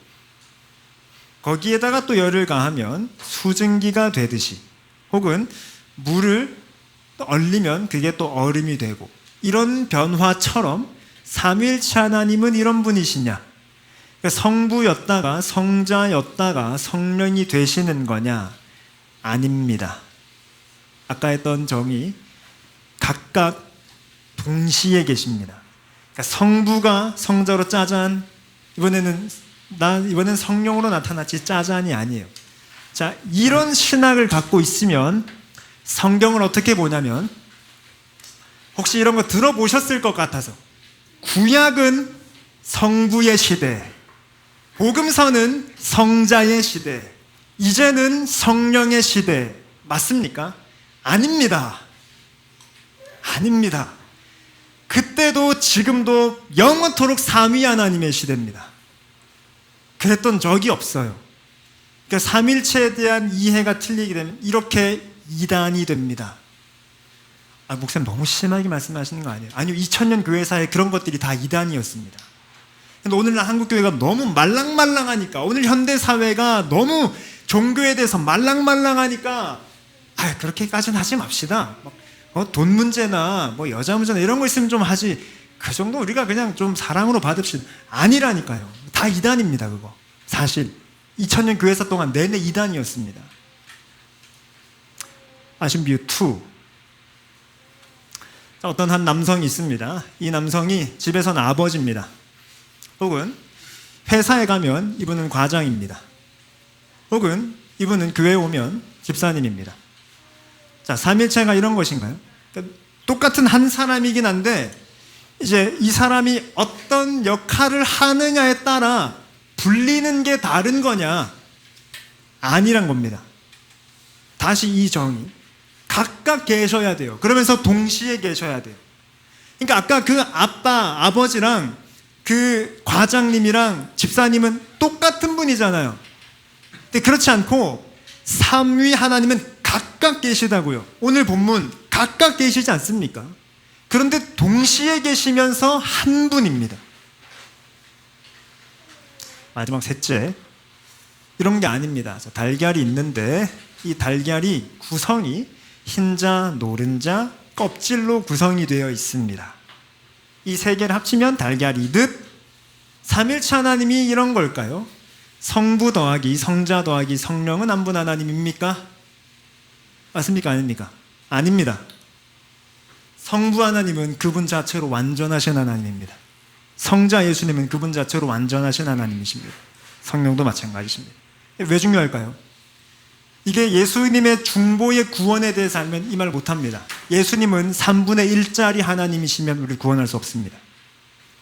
거기에다가 또 열을 가하면 수증기가 되듯이, 혹은 물을 또 얼리면 그게 또 얼음이 되고, 이런 변화처럼 삼위일체 하나님은 이런 분이시냐? 성부였다가 성자였다가 성령이 되시는 거냐? 아닙니다. 아까 했던 정의, 각각 동시에 계십니다. 그러니까 성부가 성자로 짜잔, 이번에는 성령으로 나타났지 짜잔이 아니에요. 자, 이런 신학을 갖고 있으면 성경을 어떻게 보냐면, 혹시 이런 거 들어보셨을 것 같아서, 구약은 성부의 시대, 복음서는 성자의 시대, 이제는 성령의 시대, 맞습니까? 아닙니다. 아닙니다. 그때도 지금도 영원토록 삼위 하나님의 시대입니다. 그랬던 적이 없어요. 그러니까 삼일체에 대한 이해가 틀리게 되면 이렇게 이단이 됩니다. 목사님 너무 심하게 말씀하시는 거 아니에요? 아니요, 2000년 교회사에 그런 것들이 다 이단이었습니다. 근데 오늘날 한국교회가 너무 말랑말랑하니까, 오늘 현대사회가 너무 종교에 대해서 말랑말랑하니까, 그렇게까지는 하지 맙시다. 돈 문제나 여자 문제나 이런 거 있으면 좀 하지, 그 정도 우리가 그냥 좀 사랑으로 받읍시다. 아니라니까요. 다 이단입니다. 그거 사실 2000년 교회사 동안 내내 이단이었습니다. 아신 뷰 2. 어떤 한 남성이 있습니다. 이 남성이 집에서는 아버지입니다. 혹은 회사에 가면 이분은 과장입니다. 혹은 이분은 교회에 오면 집사님입니다. 자, 삼일체가 이런 것인가요? 그러니까 똑같은 한 사람이긴 한데, 이제 이 사람이 어떤 역할을 하느냐에 따라 불리는 게 다른 거냐? 아니란 겁니다. 다시 이 정의, 각각 계셔야 돼요. 그러면서 동시에 계셔야 돼요. 그러니까 아까 그 아버지랑 그 과장님이랑 집사님은 똑같은 분이잖아요. 근데 그렇지 않고 삼위 하나님은 각각 계시다고요. 오늘 본문 각각 계시지 않습니까? 그런데 동시에 계시면서 한 분입니다. 마지막 셋째, 이런 게 아닙니다. 달걀이 있는데 이 달걀이 구성이 흰자, 노른자, 껍질로 구성이 되어 있습니다. 이 세 개를 합치면 달걀이듯 삼일체 하나님이 이런 걸까요? 성부 더하기 성자 더하기 성령은 한 분 하나님입니까? 맞습니까? 아닙니까? 아닙니다. 성부 하나님은 그분 자체로 완전하신 하나님입니다. 성자 예수님은 그분 자체로 완전하신 하나님이십니다. 성령도 마찬가지십니다. 왜 중요할까요? 이게 예수님의 중보의 구원에 대해서 알면 이 말 못합니다. 예수님은 3분의 1짜리 하나님이시면 우리를 구원할 수 없습니다.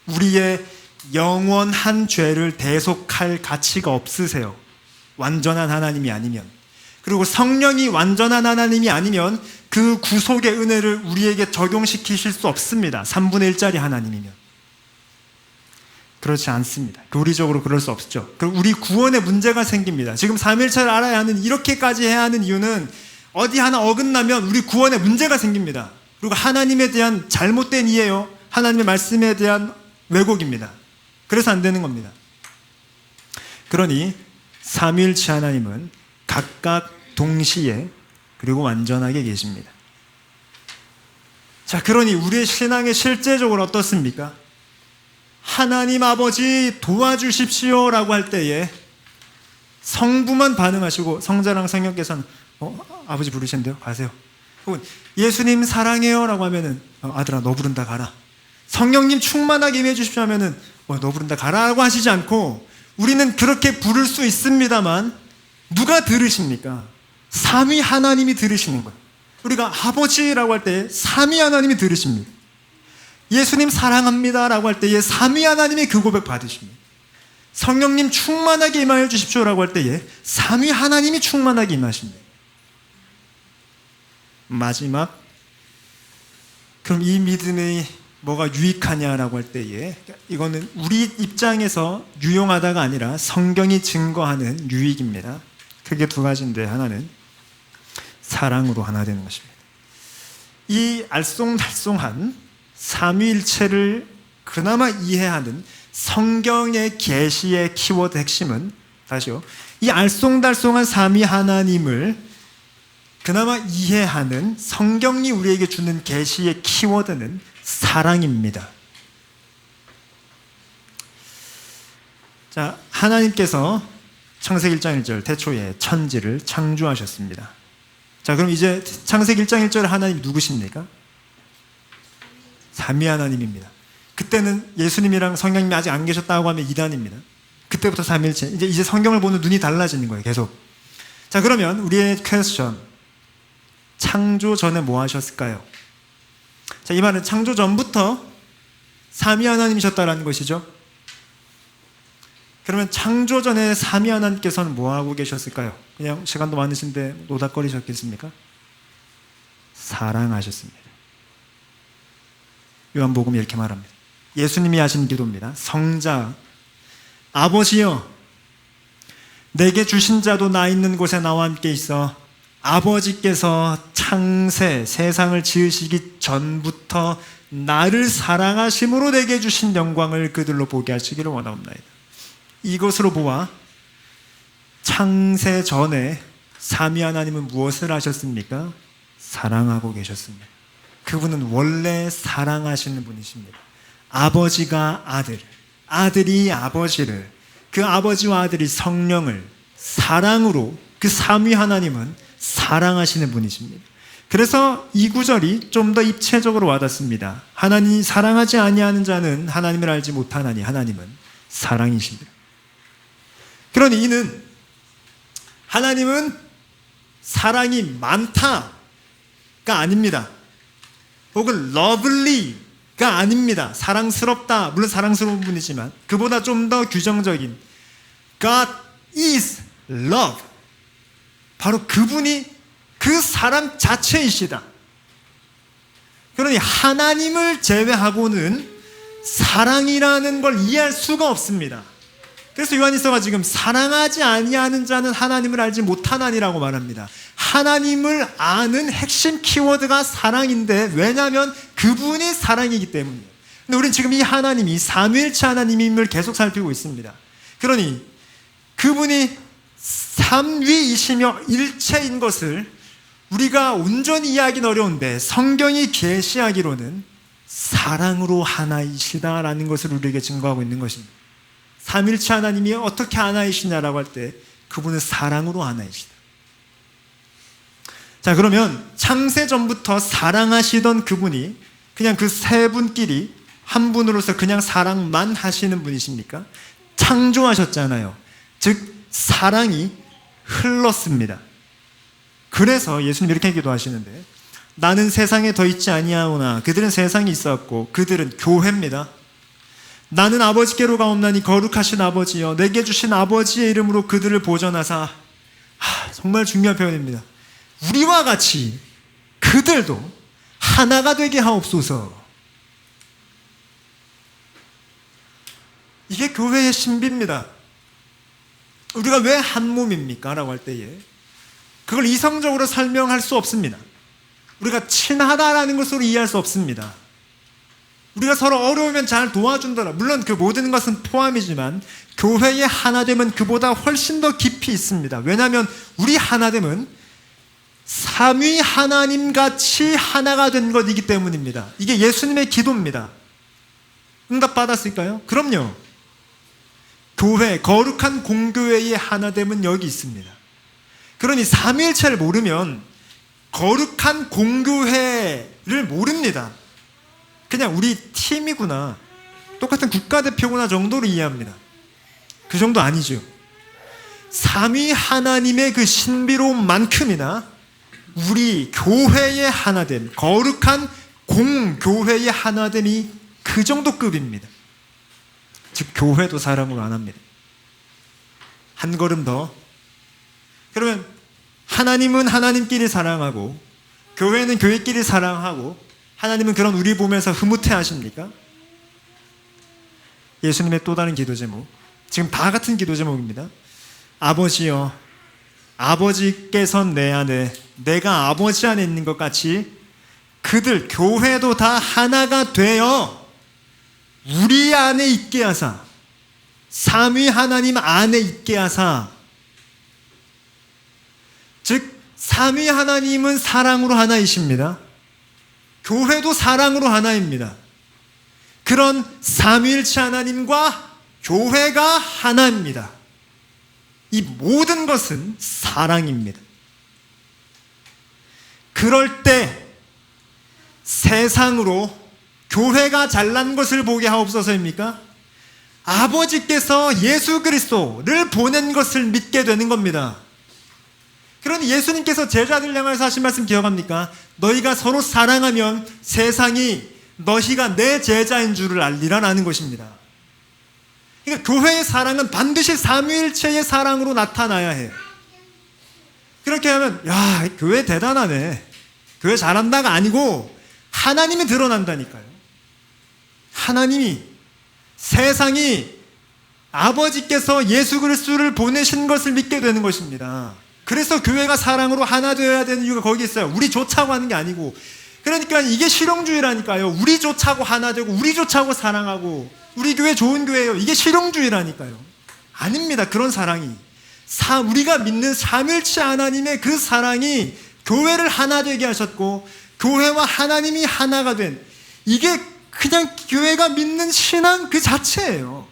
우리의 영원한 죄를 대속할 가치가 없으세요. 완전한 하나님이 아니면. 그리고 성령이 완전한 하나님이 아니면 그 구속의 은혜를 우리에게 적용시키실 수 없습니다. 3분의 1짜리 하나님이면. 그렇지 않습니다. 교리적으로 그럴 수 없죠. 그럼 우리 구원에 문제가 생깁니다. 지금 삼일체를 알아야 하는, 이렇게까지 해야 하는 이유는 어디 하나 어긋나면 우리 구원에 문제가 생깁니다. 그리고 하나님에 대한 잘못된 이해요. 하나님의 말씀에 대한 왜곡입니다. 그래서 안 되는 겁니다. 그러니 삼위일체 하나님은 각각 동시에 그리고 완전하게 계십니다. 자, 그러니 우리의 신앙이 실제적으로 어떻습니까? 하나님 아버지 도와주십시오 라고 할 때에 성부만 반응하시고 성자랑 성령께서는 아버지 부르신대요? 가세요. 혹은 예수님 사랑해요 라고 하면은 아들아 너 부른다 가라. 성령님 충만하게 임해 주십시오 하면은 너 부른다 가라고 하시지 않고, 우리는 그렇게 부를 수 있습니다만 누가 들으십니까? 삼위 하나님이 들으시는 거예요. 우리가 아버지라고 할 때 삼위 하나님이 들으십니다. 예수님 사랑합니다 라고 할 때에 삼위 하나님이 그 고백 받으십니다. 성령님 충만하게 임하여 주십시오 라고 할 때에 삼위 하나님이 충만하게 임하십니다. 마지막, 그럼 이 믿음이 뭐가 유익하냐라고 할 때에, 이거는 우리 입장에서 유용하다가 아니라 성경이 증거하는 유익입니다. 크게 두 가지인데, 하나는 사랑으로 하나 되는 것입니다. 이 알쏭달쏭한 삼위일체를 그나마 이해하는 성경의 계시의 키워드 핵심은, 다시요, 이 알쏭달쏭한 삼위 하나님을 그나마 이해하는 성경이 우리에게 주는 계시의 키워드는 사랑입니다. 자, 하나님께서 창세기 1장 1절 태초에 천지를 창조하셨습니다. 자, 그럼 이제 창세기 1장 1절 하나님 누구십니까? 삼위 하나님입니다. 그때는 예수님이랑 성령님이 아직 안 계셨다고 하면 이단입니다. 그때부터 삼일체. 이제 성경을 보는 눈이 달라지는 거예요, 계속. 자, 그러면 우리의 퀘스천. 창조 전에 뭐 하셨을까요? 자, 이 말은 창조 전부터 삼위 하나님이셨다라는 것이죠. 그러면 창조 전에 삼위 하나님께서는 뭐 하고 계셨을까요? 그냥 시간도 많으신데 노닥거리셨겠습니까? 사랑하셨습니다. 요한복음이 이렇게 말합니다. 예수님이 하신 기도입니다. 성자, 아버지여, 내게 주신 자도 나 있는 곳에 나와 함께 있어 아버지께서 창세, 세상을 지으시기 전부터 나를 사랑하심으로 내게 주신 영광을 그들로 보게 하시기를 원하옵나이다. 이것으로 보아 창세 전에 삼위 하나님은 무엇을 하셨습니까? 사랑하고 계셨습니다. 그분은 원래 사랑하시는 분이십니다. 아버지가 아들, 아들이 아버지를, 그 아버지와 아들이 성령을 사랑으로, 그 삼위 하나님은 사랑하시는 분이십니다. 그래서 이 구절이 좀 더 입체적으로 와닿습니다. 하나님이 사랑하지 아니하는 자는 하나님을 알지 못하나니 하나님은 사랑이십니다. 그러니 이는 하나님은 사랑이 많다가 아닙니다. 혹은 lovely가 아닙니다. 사랑스럽다. 물론 사랑스러운 분이지만 그보다 좀 더 규정적인 God is love. 바로 그분이 그 사랑 자체이시다. 그러니 하나님을 제외하고는 사랑이라는 걸 이해할 수가 없습니다. 그래서 요한일서가 지금 사랑하지 아니하는 자는 하나님을 알지 못하나니라고 말합니다. 하나님을 아는 핵심 키워드가 사랑인데, 왜냐하면 그분이 사랑이기 때문이에요. 근데 우리는 지금 이 하나님이 삼위일체 하나님임을 계속 살피고 있습니다. 그러니 그분이 삼위이시며 일체인 것을 우리가 온전히 이해하기는 어려운데 성경이 계시하기로는 사랑으로 하나이시다라는 것을 우리에게 증거하고 있는 것입니다. 삼일체 하나님이 어떻게 하나이시냐라고 할 때 그분은 사랑으로 하나이시다. 자, 그러면 창세 전부터 사랑하시던 그분이 그냥 그 세 분끼리 한 분으로서 그냥 사랑만 하시는 분이십니까? 창조하셨잖아요. 즉 사랑이 흘렀습니다. 그래서 예수님 이렇게 기도하시는데, 나는 세상에 더 있지 아니하오나 그들은 세상에 있었고 그들은 교회입니다. 나는 아버지께로 가옵나니 거룩하신 아버지여, 내게 주신 아버지의 이름으로 그들을 보전하사. 정말 중요한 표현입니다. 우리와 같이 그들도 하나가 되게 하옵소서. 이게 교회의 신비입니다. 우리가 왜 한 몸입니까? 라고 할 때에 그걸 이성적으로 설명할 수 없습니다. 우리가 친하다라는 것으로 이해할 수 없습니다. 우리가 서로 어려우면 잘 도와준다라. 물론 그 모든 것은 포함이지만 교회의 하나됨은 그보다 훨씬 더 깊이 있습니다. 왜냐하면 우리 하나됨은 삼위 하나님같이 하나가 된 것이기 때문입니다. 이게 예수님의 기도입니다. 응답 받았을까요? 그럼요. 교회, 거룩한 공교회의 하나됨은 여기 있습니다. 그러니 삼위일체를 모르면 거룩한 공교회를 모릅니다. 그냥 우리 팀이구나, 똑같은 국가대표구나 정도로 이해합니다. 그 정도 아니죠. 삼위 하나님의 그 신비로움만큼이나 우리 교회의 하나됨, 거룩한 공교회의 하나됨이 그 정도 급입니다. 즉 교회도 사람으로 안 합니다. 한 걸음 더. 그러면 하나님은 하나님끼리 사랑하고 교회는 교회끼리 사랑하고, 하나님은 그런 우리 보면서 흐뭇해 하십니까? 예수님의 또 다른 기도 제목, 지금 다 같은 기도 제목입니다. 아버지여, 아버지께서 내 안에, 내가 아버지 안에 있는 것 같이 그들, 교회도 다 하나가 되어 우리 안에 있게 하사, 삼위 하나님 안에 있게 하사. 즉 삼위 하나님은 사랑으로 하나이십니다. 교회도 사랑으로 하나입니다. 그런 삼위일체 하나님과 교회가 하나입니다. 이 모든 것은 사랑입니다. 그럴 때 세상으로 교회가 잘난 것을 보게 하옵소서입니까? 아버지께서 예수 그리스도를 보낸 것을 믿게 되는 겁니다. 그러니 예수님께서 제자들 향해서 하신 말씀 기억합니까? 너희가 서로 사랑하면 세상이 너희가 내 제자인 줄을 알리라는 것입니다. 그러니까 교회의 사랑은 반드시 삼위일체의 사랑으로 나타나야 해요. 그렇게 하면 야, 교회 대단하네, 교회 잘한다가 아니고 하나님이 드러난다니까요. 하나님이, 세상이 아버지께서 예수 그리스도를 보내신 것을 믿게 되는 것입니다. 그래서 교회가 사랑으로 하나 되어야 되는 이유가 거기 있어요. 우리 좋자고 하는 게 아니고. 그러니까 이게 실용주의라니까요. 우리 좋자고 하나 되고 우리 좋자고 사랑하고 우리 교회 좋은 교회예요. 이게 실용주의라니까요. 아닙니다. 그런 사랑이 우리가 믿는 삼일체 하나님의 그 사랑이 교회를 하나 되게 하셨고 교회와 하나님이 하나가 된, 이게 그냥 교회가 믿는 신앙 그 자체예요.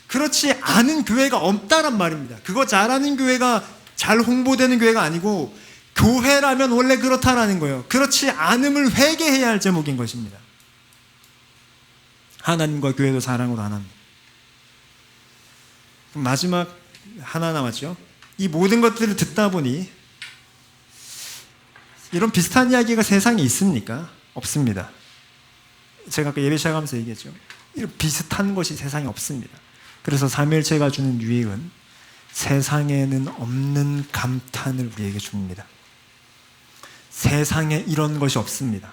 그렇지 않은 교회가 없다란 말입니다. 그거 잘하는 교회가 잘 홍보되는 교회가 아니고 교회라면 원래 그렇다라는 거예요. 그렇지 않음을 회개해야 할 제목인 것입니다. 하나님과 교회도 사랑으로 하나입니다. 마지막 하나 남았죠. 이 모든 것들을 듣다 보니 이런 비슷한 이야기가 세상에 있습니까? 없습니다. 제가 아까 예배 시작하면서 얘기했죠. 이런 비슷한 것이 세상에 없습니다. 그래서 삼위일체가 주는 유익은 세상에는 없는 감탄을 우리에게 줍니다. 세상에 이런 것이 없습니다.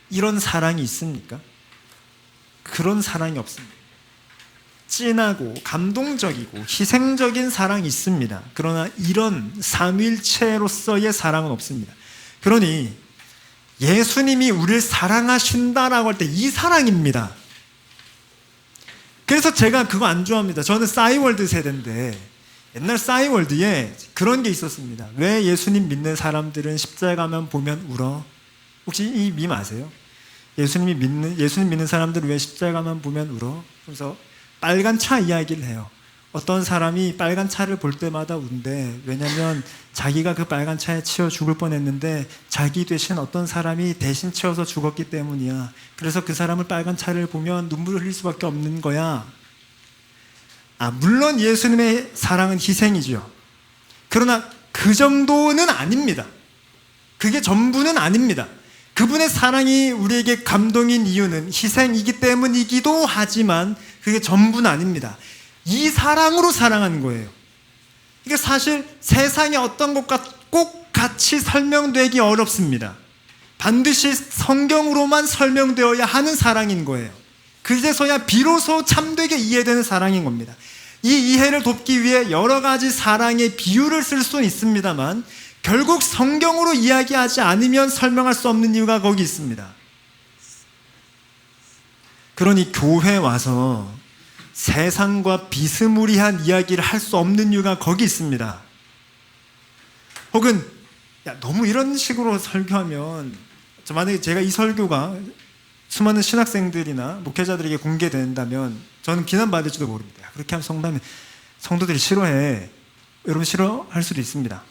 이런 사랑이 있습니까? 그런 사랑이 없습니다. 진하고 감동적이고 희생적인 사랑이 있습니다. 그러나 이런 삼위일체로서의 사랑은 없습니다. 그러니 예수님이 우리를 사랑하신다라고 할 때 이 사랑입니다. 그래서 제가 그거 안 좋아합니다. 저는 싸이월드 세대인데 옛날 싸이월드에 그런 게 있었습니다. 왜 예수님 믿는 사람들은 십자가만 보면 울어? 혹시 이 밈 아세요? 예수님 믿는 사람들은 왜 십자가만 보면 울어? 그래서 빨간 차 이야기를 해요. 어떤 사람이 빨간 차를 볼 때마다 운대. 왜냐하면 자기가 그 빨간 차에 치여 죽을 뻔했는데 자기 대신 어떤 사람이 대신 치여서 죽었기 때문이야. 그래서 그 사람을 빨간 차를 보면 눈물을 흘릴 수밖에 없는 거야. 물론 예수님의 사랑은 희생이죠. 그러나 그 정도는 아닙니다. 그게 전부는 아닙니다. 그분의 사랑이 우리에게 감동인 이유는 희생이기 때문이기도 하지만 그게 전부는 아닙니다. 이 사랑으로 사랑하는 거예요. 이게 사실 세상의 어떤 것과 꼭 같이 설명되기 어렵습니다. 반드시 성경으로만 설명되어야 하는 사랑인 거예요. 그제서야 비로소 참되게 이해되는 사랑인 겁니다. 이 이해를 돕기 위해 여러 가지 사랑의 비유를 쓸 수는 있습니다만 결국 성경으로 이야기하지 않으면 설명할 수 없는 이유가 거기 있습니다. 그러니 교회 와서 세상과 비스무리한 이야기를 할 수 없는 이유가 거기 있습니다. 혹은 너무 이런 식으로 설교하면, 만약에 제가 이 설교가 수많은 신학생들이나 목회자들에게 공개된다면 저는 비난받을지도 모릅니다. 그렇게 하면 성도들이 싫어해. 여러분 싫어할 수도 있습니다.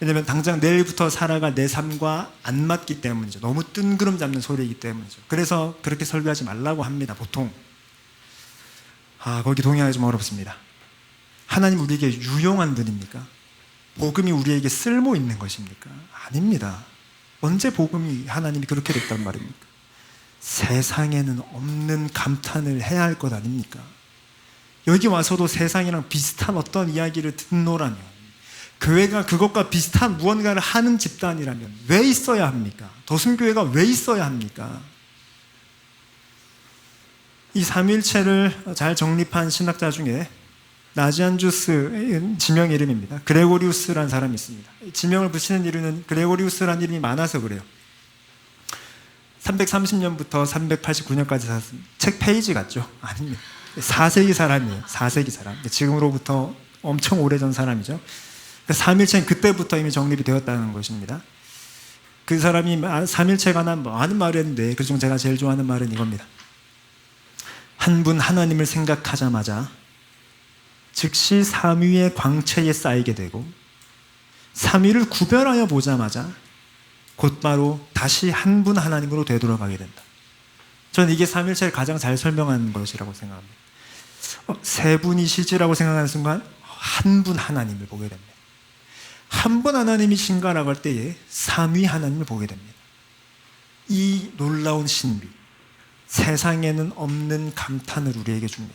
왜냐하면 당장 내일부터 살아갈 내 삶과 안 맞기 때문이죠. 너무 뜬구름 잡는 소리이기 때문이죠. 그래서 그렇게 설교하지 말라고 합니다. 보통. 거기 동의하기 좀 어렵습니다. 하나님 우리에게 유용한 분입니까? 복음이 우리에게 쓸모 있는 것입니까? 아닙니다. 언제 복음이 하나님이 그렇게 됐단 말입니까? 세상에는 없는 감탄을 해야 할 것 아닙니까? 여기 와서도 세상이랑 비슷한 어떤 이야기를 듣노라면, 교회가 그것과 비슷한 무언가를 하는 집단이라면 왜 있어야 합니까? 도순교회가 왜 있어야 합니까? 이 삼위일체를 잘 정립한 신학자 중에 나지안주스, 지명 이름입니다. 그레고리우스라는 사람이 있습니다. 지명을 붙이는 이유는 그레고리우스라는 이름이 많아서 그래요. 330년부터 389년까지 살았습니다. 책 페이지 같죠? 아닙니다. 4세기 사람이에요. 4세기 사람. 지금으로부터 엄청 오래전 사람이죠. 삼일체는 그때부터 이미 정립이 되었다는 것입니다. 그 사람이 삼일체에 관한 많은 말을 했는데 그중 제가 제일 좋아하는 말은 이겁니다. 한 분 하나님을 생각하자마자 즉시 삼위의 광채에 쌓이게 되고 삼위를 구별하여 보자마자 곧바로 다시 한 분 하나님으로 되돌아가게 된다. 저는 이게 삼일체를 가장 잘 설명하는 것이라고 생각합니다. 세 분이시지라고 생각하는 순간 한 분 하나님을 보게 됩니다. 한 분 하나님이신가라고 할 때에 삼위 하나님을 보게 됩니다. 이 놀라운 신비, 세상에는 없는 감탄을 우리에게 줍니다.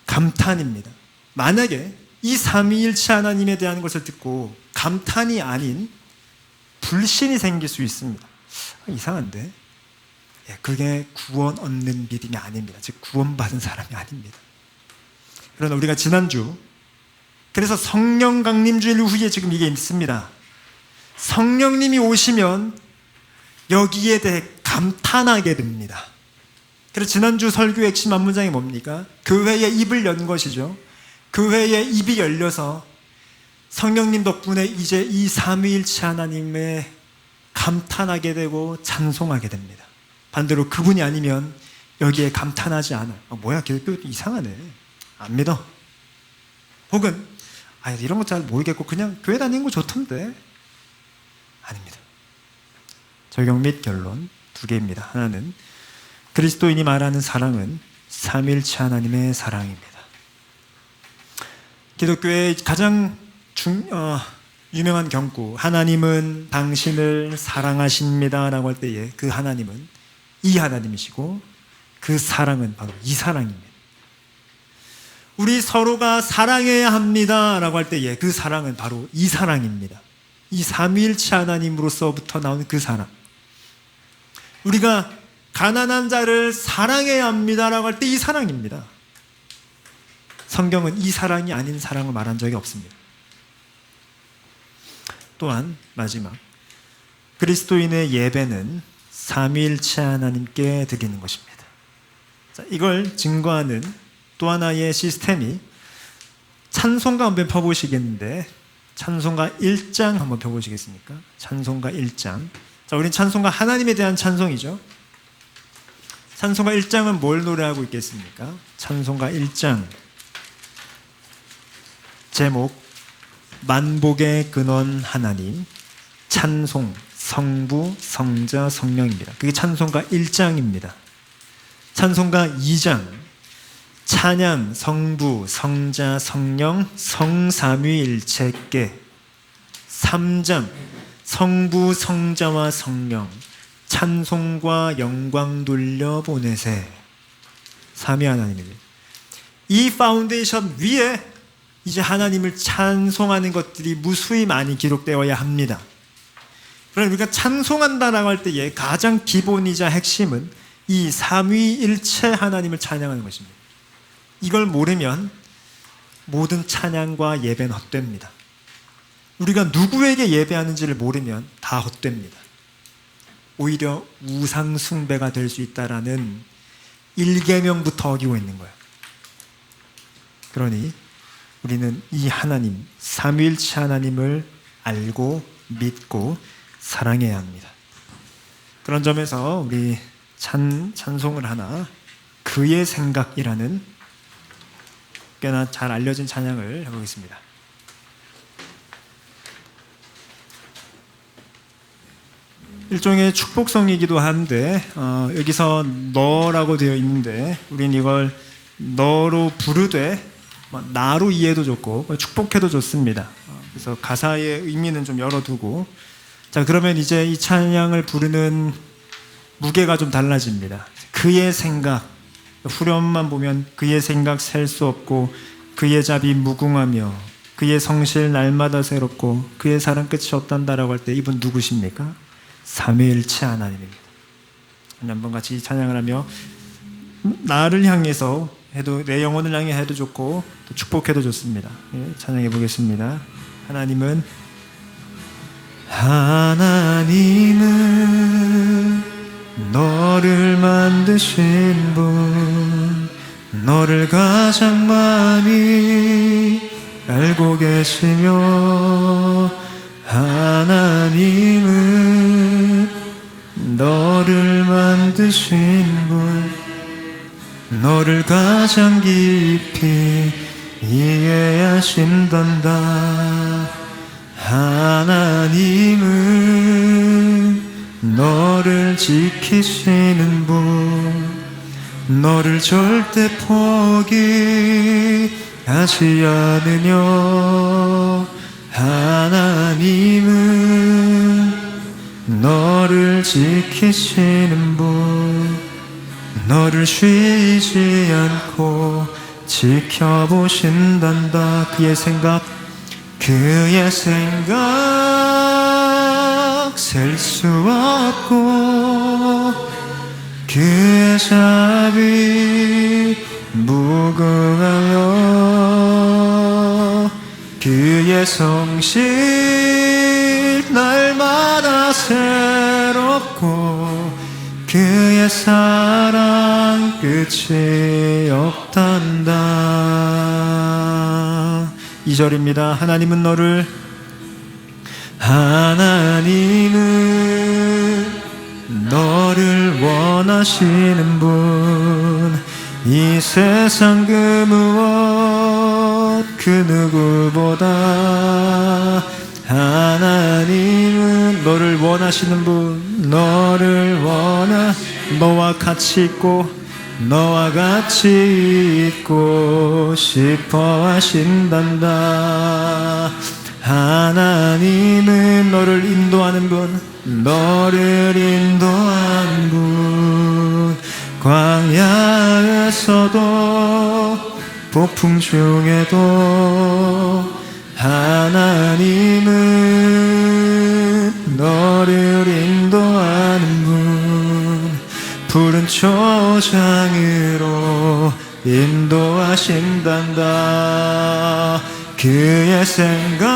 감탄입니다. 만약에 이 삼위일체 하나님에 대한 것을 듣고 감탄이 아닌 불신이 생길 수 있습니다. 이상한데? 그게 구원 얻는 믿음이 아닙니다. 즉 구원받은 사람이 아닙니다. 그러나 우리가 지난주, 그래서 성령 강림주일 후에 지금 이게 있습니다. 성령님이 오시면 여기에 대해 감탄하게 됩니다. 그래서 지난주 설교의 핵심 한 문장이 뭡니까? 교회의 입을 연 것이죠. 교회의 입이 열려서 성령님 덕분에 이제 이 삼위일체 하나님의 감탄하게 되고 찬송하게 됩니다. 반대로 그분이 아니면 여기에 감탄하지 않아요. 뭐야, 기독교 이상하네. 안 믿어. 혹은 이런 거 잘 모르겠고 그냥 교회 다니는 거 좋던데. 아닙니다. 적용 및 결론 두 개입니다. 하나는 그리스도인이 말하는 사랑은 삼위일체 하나님의 사랑입니다. 기독교의 가장 유명한 경구, 하나님은 당신을 사랑하십니다 라고 할 때에 그 하나님은 이 하나님이시고 그 사랑은 바로 이 사랑입니다. 우리 서로가 사랑해야 합니다 라고 할 때에 그 사랑은 바로 이 사랑입니다. 이 삼위일체 하나님으로서부터 나오는 그 사랑. 우리가 가난한 자를 사랑해야 합니다 라고 할 때 이 사랑입니다. 성경은 이 사랑이 아닌 사랑을 말한 적이 없습니다. 또한 마지막, 그리스도인의 예배는 삼위일체 하나님께 드리는 것입니다. 자, 이걸 증거하는 또 하나의 시스템이 찬송가 한번 펴보시겠는데, 찬송가 1장 한번 펴보시겠습니까? 찬송가 1장. 자, 우린 찬송가 하나님에 대한 찬송이죠. 찬송가 1장은 뭘 노래하고 있겠습니까? 찬송가 1장 제목, 만복의 근원 하나님, 찬송, 성부, 성자, 성령입니다. 그게 찬송가 1장입니다. 찬송가 2장, 찬양, 성부, 성자, 성령, 성삼위일체께. 3장, 성부, 성자와 성령, 찬송과 영광 돌려보내세. 삼위 하나님입니다. 이 파운데이션 위에 이제 하나님을 찬송하는 것들이 무수히 많이 기록되어야 합니다. 그러나 우리가 찬송한다라고 할 때에 가장 기본이자 핵심은 이 삼위일체 하나님을 찬양하는 것입니다. 이걸 모르면 모든 찬양과 예배는 헛됩니다. 우리가 누구에게 예배하는지를 모르면 다 헛됩니다. 오히려 우상 숭배가 될 수 있다라는 1계명부터 어기고 있는 거예요. 그러니 우리는 이 하나님, 삼위일체 하나님을 알고 믿고 사랑해야 합니다. 그런 점에서 우리 찬송을 하나, 그의 생각이라는 꽤나 잘 알려진 찬양을 해보겠습니다. 일종의 축복성이기도 한데 여기서 너라고 되어 있는데 우린 이걸 너로 부르되 나로 이해도 좋고 축복해도 좋습니다. 그래서 가사의 의미는 좀 열어두고, 자, 그러면 이제 이 찬양을 부르는 무게가 좀 달라집니다. 그의 생각, 후렴만 보면 그의 생각 셀 수 없고 그의 잡이 무궁하며 그의 성실 날마다 새롭고 그의 사랑 끝이 없단다라고 할 때 이분 누구십니까? 삼위일체 하나님입니다. 한번 같이 찬양을 하며 나를 향해서 해도, 내 영혼을 향해 해도 좋고 또 축복해도 좋습니다. 찬양해 보겠습니다. 하나님은 너를 만드신 분, 너를 가장 많이 알고 알고 계시며 하나님은 너를 만드신 분, 너를 가장 깊이 이해하신단다. 하나님은 너를 지키시는 분, 너를 절대 포기하지 않으려. 하나님은 너를 지키시는 분, 너를 쉬지 않고 지켜보신단다. 그의 생각 셀 수 없고 그의 자비 무궁하며 그의 성실 날마다 새롭고 그의 사랑 끝이 없단다. 2절입니다. 하나님은 너를 원하시는 분, 이 세상 그 무엇 그 누구보다 하나님은 너를 원하시는 분, 너와 같이 있고 싶어 하신단다. 하나님은 너를 인도하는 분, 광야에서도 폭풍 중에도 하나님은 너를 인도하는 분, 푸른 초장으로 인도하신단다. 그의 생각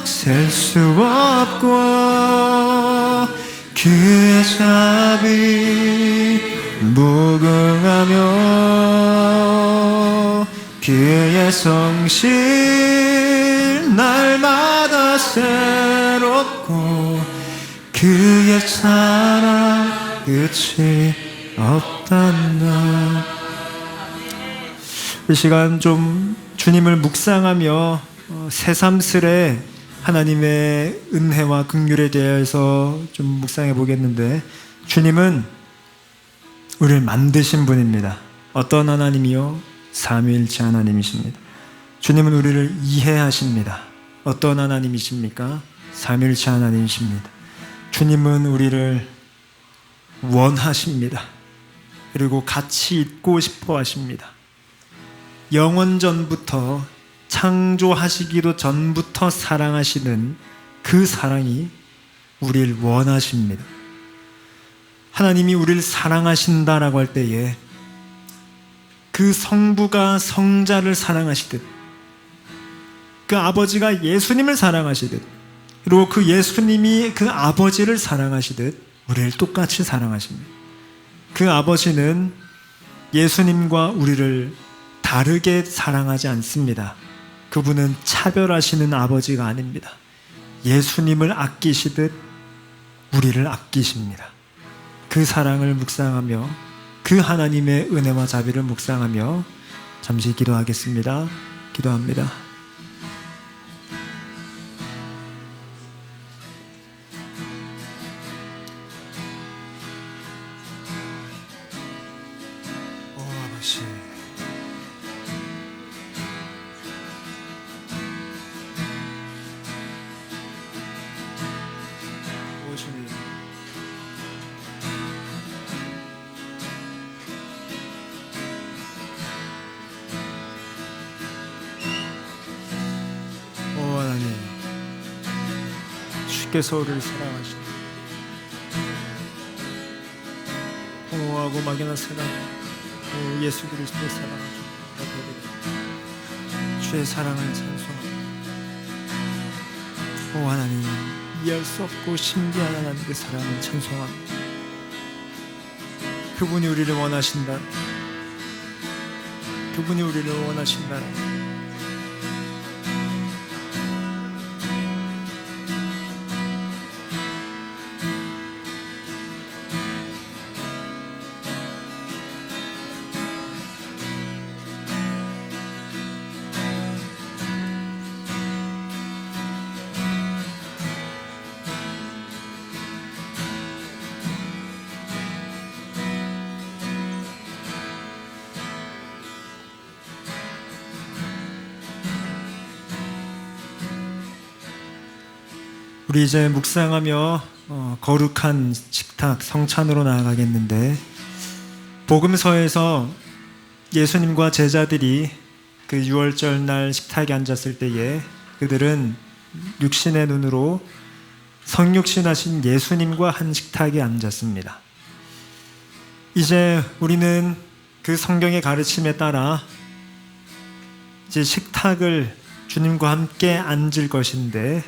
셀 수 없고 그의 자비 무궁하며 그의 성실 날마다 새롭고 그의 사랑 끝이 없단다. 이 시간 좀 주님을 묵상하며 새삼스레 하나님의 은혜와 긍휼에 대해서 좀 묵상해 보겠는데, 주님은 우리를 만드신 분입니다. 어떤 하나님이요? 삼위일체 하나님이십니다. 주님은 우리를 이해하십니다. 어떤 하나님이십니까? 삼위일체 하나님이십니다. 주님은 우리를 원하십니다. 그리고 같이 있고 싶어 하십니다. 영원전부터, 창조하시기도 전부터 사랑하시는 그 사랑이 우리를 원하십니다. 하나님이 우리를 사랑하신다라고 할 때에 그 성부가 성자를 사랑하시듯, 그 아버지가 예수님을 사랑하시듯, 그리고 그 예수님이 그 아버지를 사랑하시듯 우리를 똑같이 사랑하십니다. 그 아버지는 예수님과 우리를 다르게 사랑하지 않습니다. 그분은 차별하시는 아버지가 아닙니다. 예수님을 아끼시듯 우리를 아끼십니다. 그 사랑을 묵상하며 그 하나님의 은혜와 자비를 묵상하며 잠시 기도하겠습니다. 기도합니다. 아버지, 주님, 하나님, 주께서 우리를 사랑하시고 하고 막연한 사랑, 예수 그리스도의 사랑을 주의 사랑을 찬송합니다. 하나님, 이해할 수 없고 신비한 하나님의 사랑을 찬송합니다. 그분이 우리를 원하신다. 그분이 우리를 원하신다. 우리 이제 묵상하며 거룩한 식탁 성찬으로 나아가겠는데, 복음서에서 예수님과 제자들이 그 유월절 날 식탁에 앉았을 때에 그들은 육신의 눈으로 성육신하신 예수님과 한 식탁에 앉았습니다. 이제 우리는 그 성경의 가르침에 따라 이제 식탁을 주님과 함께 앉을 것인데,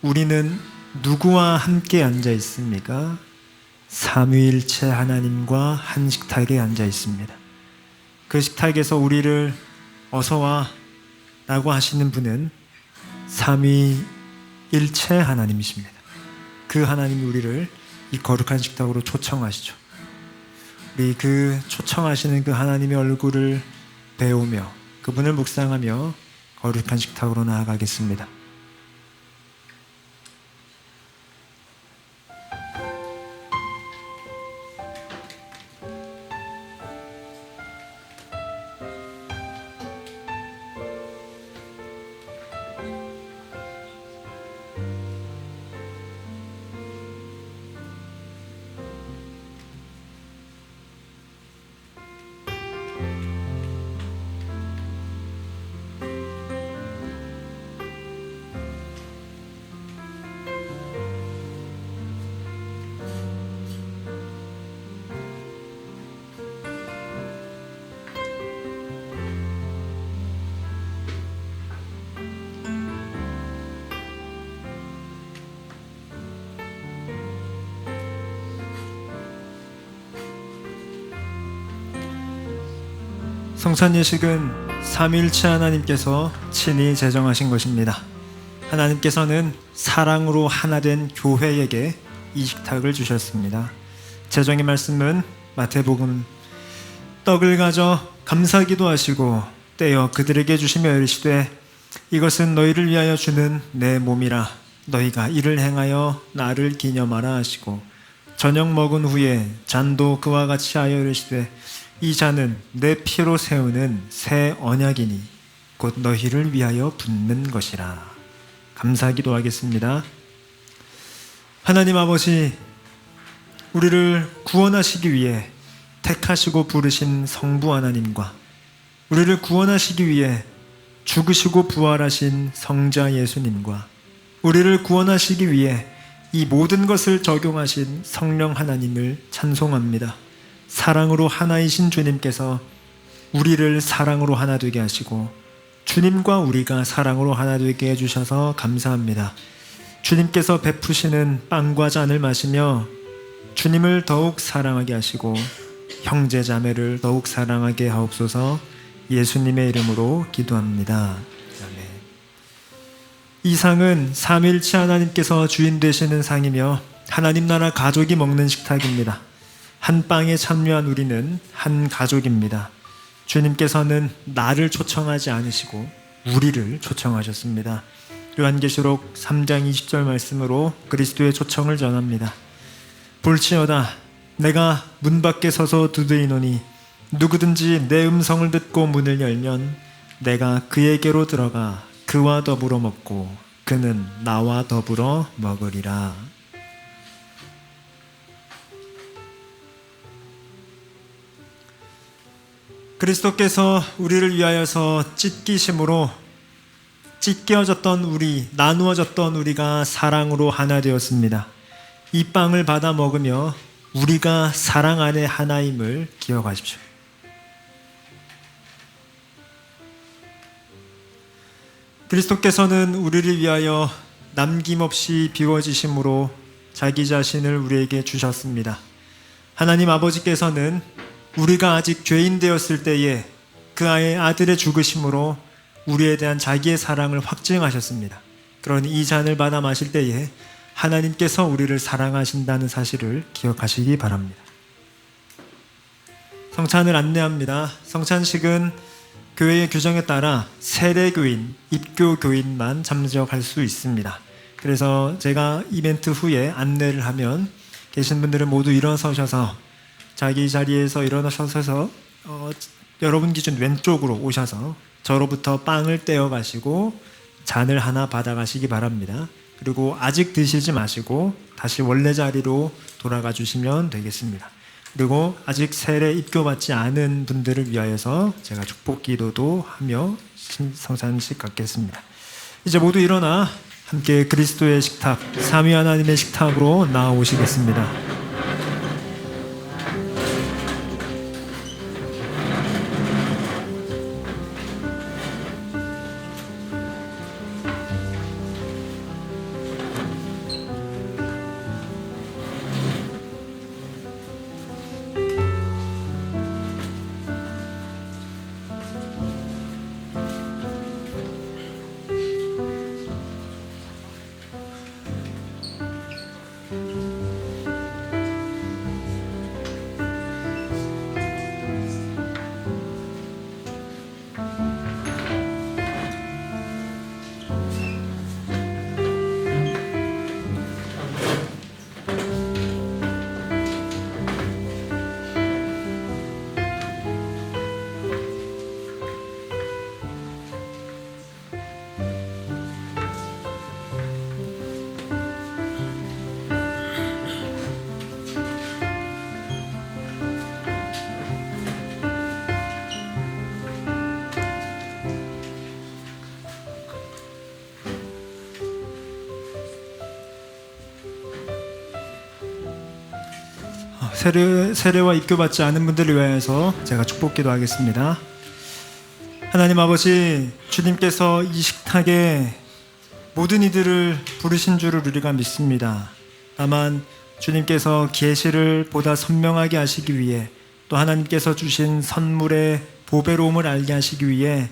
우리는 누구와 함께 앉아 있습니까? 삼위일체 하나님과 한 식탁에 앉아 있습니다. 그 식탁에서 우리를 어서와 라고 하시는 분은 삼위일체 하나님이십니다. 그 하나님이 우리를 이 거룩한 식탁으로 초청하시죠. 우리 그 초청하시는 그 하나님의 얼굴을 배우며 그분을 묵상하며 거룩한 식탁으로 나아가겠습니다. 성찬 예식은 삼위일체 하나님께서 친히 제정하신 것입니다. 하나님께서는 사랑으로 하나 된 교회에게 이 식탁을 주셨습니다. 제정의 말씀은 마태복음, 떡을 가져 감사기도 하시고 떼어 그들에게 주시며 이르시되 이것은 너희를 위하여 주는 내 몸이라, 너희가 이를 행하여 나를 기념하라 하시고, 저녁 먹은 후에 잔도 그와 같이 하여 이르시되 이 잔은 내 피로 세우는 새 언약이니 곧 너희를 위하여 붓는 것이라. 감사기도 하겠습니다. 하나님 아버지, 우리를 구원하시기 위해 택하시고 부르신 성부 하나님과 우리를 구원하시기 위해 죽으시고 부활하신 성자 예수님과 우리를 구원하시기 위해 이 모든 것을 적용하신 성령 하나님을 찬송합니다. 사랑으로 하나이신 주님께서 우리를 사랑으로 하나 되게 하시고 주님과 우리가 사랑으로 하나 되게 해주셔서 감사합니다. 주님께서 베푸시는 빵과 잔을 마시며 주님을 더욱 사랑하게 하시고 형제 자매를 더욱 사랑하게 하옵소서. 예수님의 이름으로 기도합니다. 아멘. 이 상은 삼위일체 하나님께서 주인 되시는 상이며 하나님 나라 가족이 먹는 식탁입니다. 한 빵에 참여한 우리는 한 가족입니다. 주님께서는 나를 초청하지 않으시고 우리를 초청하셨습니다. 요한계시록 3장 20절 말씀으로 그리스도의 초청을 전합니다. 볼지어다 내가 문 밖에 서서 두드리노니 누구든지 내 음성을 듣고 문을 열면 내가 그에게로 들어가 그와 더불어 먹고 그는 나와 더불어 먹으리라. 그리스도께서 우리를 위하여서 찢기심으로 찢겨졌던 우리, 나누어졌던 우리가 사랑으로 하나 되었습니다. 이 빵을 받아 먹으며 우리가 사랑 안에 하나임을 기억하십시오. 그리스도께서는 우리를 위하여 남김없이 비워지심으로 자기 자신을 우리에게 주셨습니다. 하나님 아버지께서는 우리가 아직 죄인 되었을 때에 그 아들의 죽으심으로 우리에 대한 자기의 사랑을 확증하셨습니다. 그러니 이 잔을 받아 마실 때에 하나님께서 우리를 사랑하신다는 사실을 기억하시기 바랍니다. 성찬을 안내합니다. 성찬식은 교회의 규정에 따라 세례교인, 입교교인만 참석할 수 있습니다. 그래서 제가 이벤트 후에 안내를 하면 계신 분들은 모두 일어서셔서 자기 자리에서 일어나셔서 여러분 기준 왼쪽으로 오셔서 저로부터 빵을 떼어 가시고 잔을 하나 받아 가시기 바랍니다. 그리고 아직 드시지 마시고 다시 원래 자리로 돌아가 주시면 되겠습니다. 그리고 아직 세례 입교받지 않은 분들을 위하여서 제가 축복 기도도 하며 성찬식 갖겠습니다. 이제 모두 일어나 함께 그리스도의 식탁, 삼위 하나님의 식탁으로 나아오시겠습니다. 세례와 입교받지 않은 분들을 위하여서 제가 축복 기도하겠습니다. 하나님 아버지, 주님께서 이 식탁에 모든 이들을 부르신 줄을 우리가 믿습니다. 다만 주님께서 계시를 보다 선명하게 하시기 위해, 또 하나님께서 주신 선물의 보배로움을 알게 하시기 위해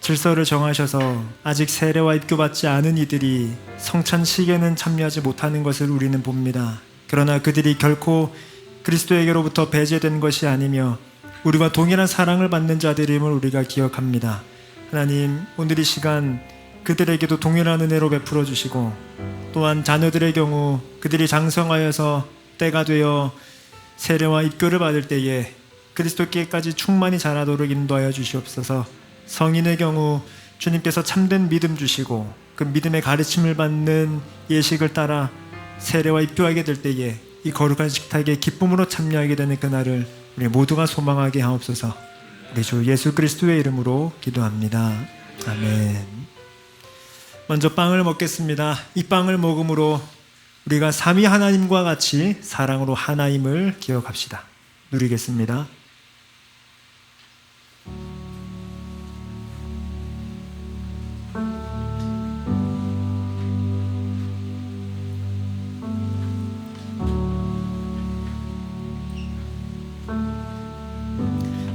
질서를 정하셔서 아직 세례와 입교받지 않은 이들이 성찬식에는 참여하지 못하는 것을 우리는 봅니다. 그러나 그들이 결코 그리스도에게로부터 배제된 것이 아니며 우리와 동일한 사랑을 받는 자들임을 우리가 기억합니다. 하나님, 오늘 이 시간 그들에게도 동일한 은혜로 베풀어 주시고, 또한 자녀들의 경우 그들이 장성하여서 때가 되어 세례와 입교를 받을 때에 그리스도께까지 충만히 자라도록 인도하여 주시옵소서. 성인의 경우 주님께서 참된 믿음 주시고 그 믿음의 가르침을 받는 예식을 따라 세례와 입교하게 될 때에 이 거룩한 식탁에 기쁨으로 참여하게 되는 그날을 우리 모두가 소망하게 하옵소서. 우리 주 예수 그리스도의 이름으로 기도합니다. 아멘. 먼저 빵을 먹겠습니다. 이 빵을 먹음으로 우리가 삼위 하나님과 같이 사랑으로 하나임을 기억합시다. 누리겠습니다.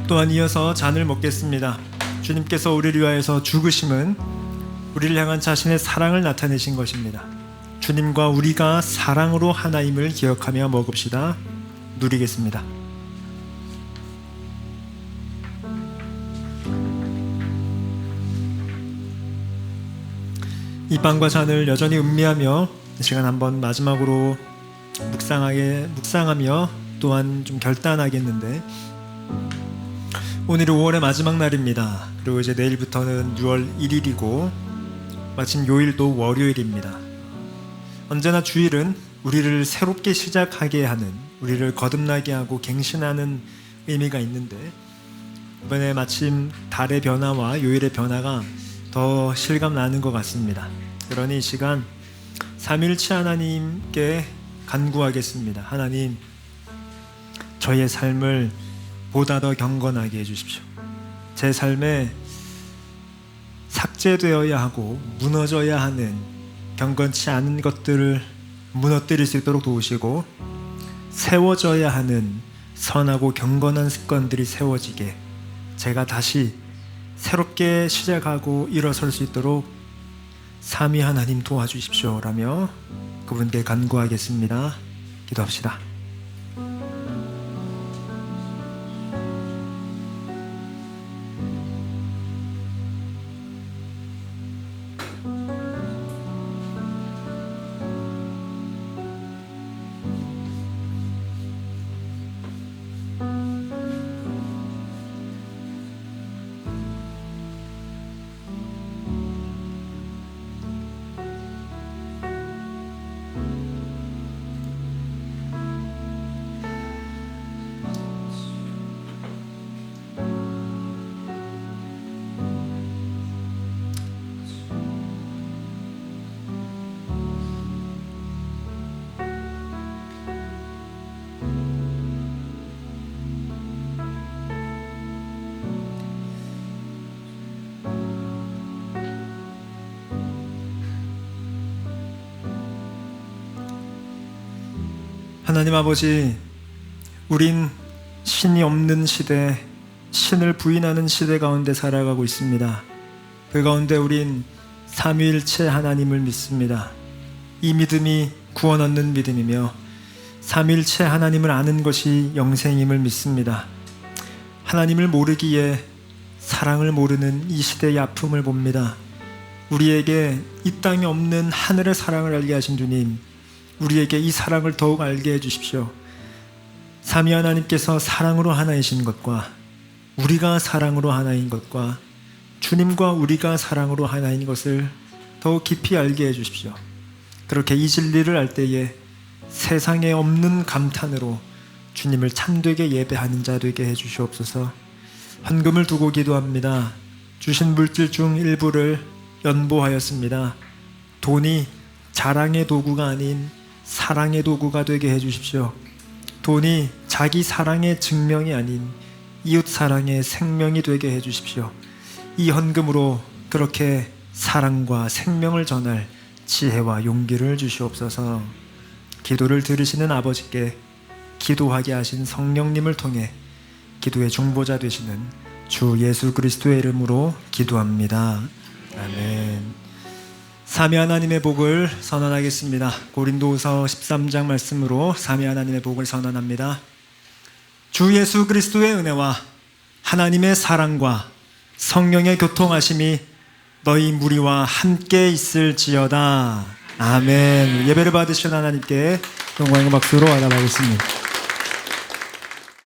또한 이어서 잔을 먹겠습니다. 주님께서 우리를 위하여서 죽으심은 우리를 향한 자신의 사랑을 나타내신 것입니다. 주님과 우리가 사랑으로 하나임을 기억하며 먹읍시다. 누리겠습니다. 이 빵과 잔을 여전히 음미하며 이 시간 한번 마지막으로 묵상하며 또한 좀 결단하겠는데, 오늘이 5월의 마지막 날입니다. 그리고 이제 내일부터는 6월 1일이고 마침 요일도 월요일입니다. 언제나 주일은 우리를 새롭게 시작하게 하는, 우리를 거듭나게 하고 갱신하는 의미가 있는데, 이번에 마침 달의 변화와 요일의 변화가 더 실감나는 것 같습니다. 그러니 이 시간 삼일치 하나님께 간구하겠습니다. 하나님, 저의 삶을 보다 더 경건하게 해주십시오. 제 삶에 삭제되어야 하고 무너져야 하는 경건치 않은 것들을 무너뜨릴 수 있도록 도우시고, 세워져야 하는 선하고 경건한 습관들이 세워지게 제가 다시 새롭게 시작하고 일어설 수 있도록 삼위 하나님 도와주십시오 라며 그분께 간구하겠습니다. 기도합시다. 하나님 아버지, 우린 신이 없는 시대, 신을 부인하는 시대 가운데 살아가고 있습니다. 그 가운데 우린 삼위일체 하나님을 믿습니다. 이 믿음이 구원 얻는 믿음이며 삼위일체 하나님을 아는 것이 영생임을 믿습니다. 하나님을 모르기에 사랑을 모르는 이 시대의 아픔을 봅니다. 우리에게 이 땅에 없는 하늘의 사랑을 알게 하신 주님, 우리에게 이 사랑을 더욱 알게 해주십시오. 삼위 하나님께서 사랑으로 하나이신 것과 우리가 사랑으로 하나인 것과 주님과 우리가 사랑으로 하나인 것을 더욱 깊이 알게 해주십시오. 그렇게 이 진리를 알 때에 세상에 없는 감탄으로 주님을 참되게 예배하는 자 되게 해주시옵소서. 헌금을 두고 기도합니다. 주신 물질 중 일부를 연보하였습니다. 돈이 자랑의 도구가 아닌 사랑의 도구가 되게 해주십시오. 돈이 자기 사랑의 증명이 아닌 이웃 사랑의 생명이 되게 해주십시오. 이 헌금으로 그렇게 사랑과 생명을 전할 지혜와 용기를 주시옵소서. 기도를 들으시는 아버지께 기도하게 하신 성령님을 통해 기도의 중보자 되시는 주 예수 그리스도의 이름으로 기도합니다. 아멘. 삼위 하나님의 복을 선언하겠습니다. 고린도후서 13장 말씀으로 삼위 하나님의 복을 선언합니다. 주 예수 그리스도의 은혜와 하나님의 사랑과 성령의 교통하심이 너희 무리와 함께 있을지어다. 아멘. 예배를 받으신 하나님께 영광의 박수로 알아가겠습니다.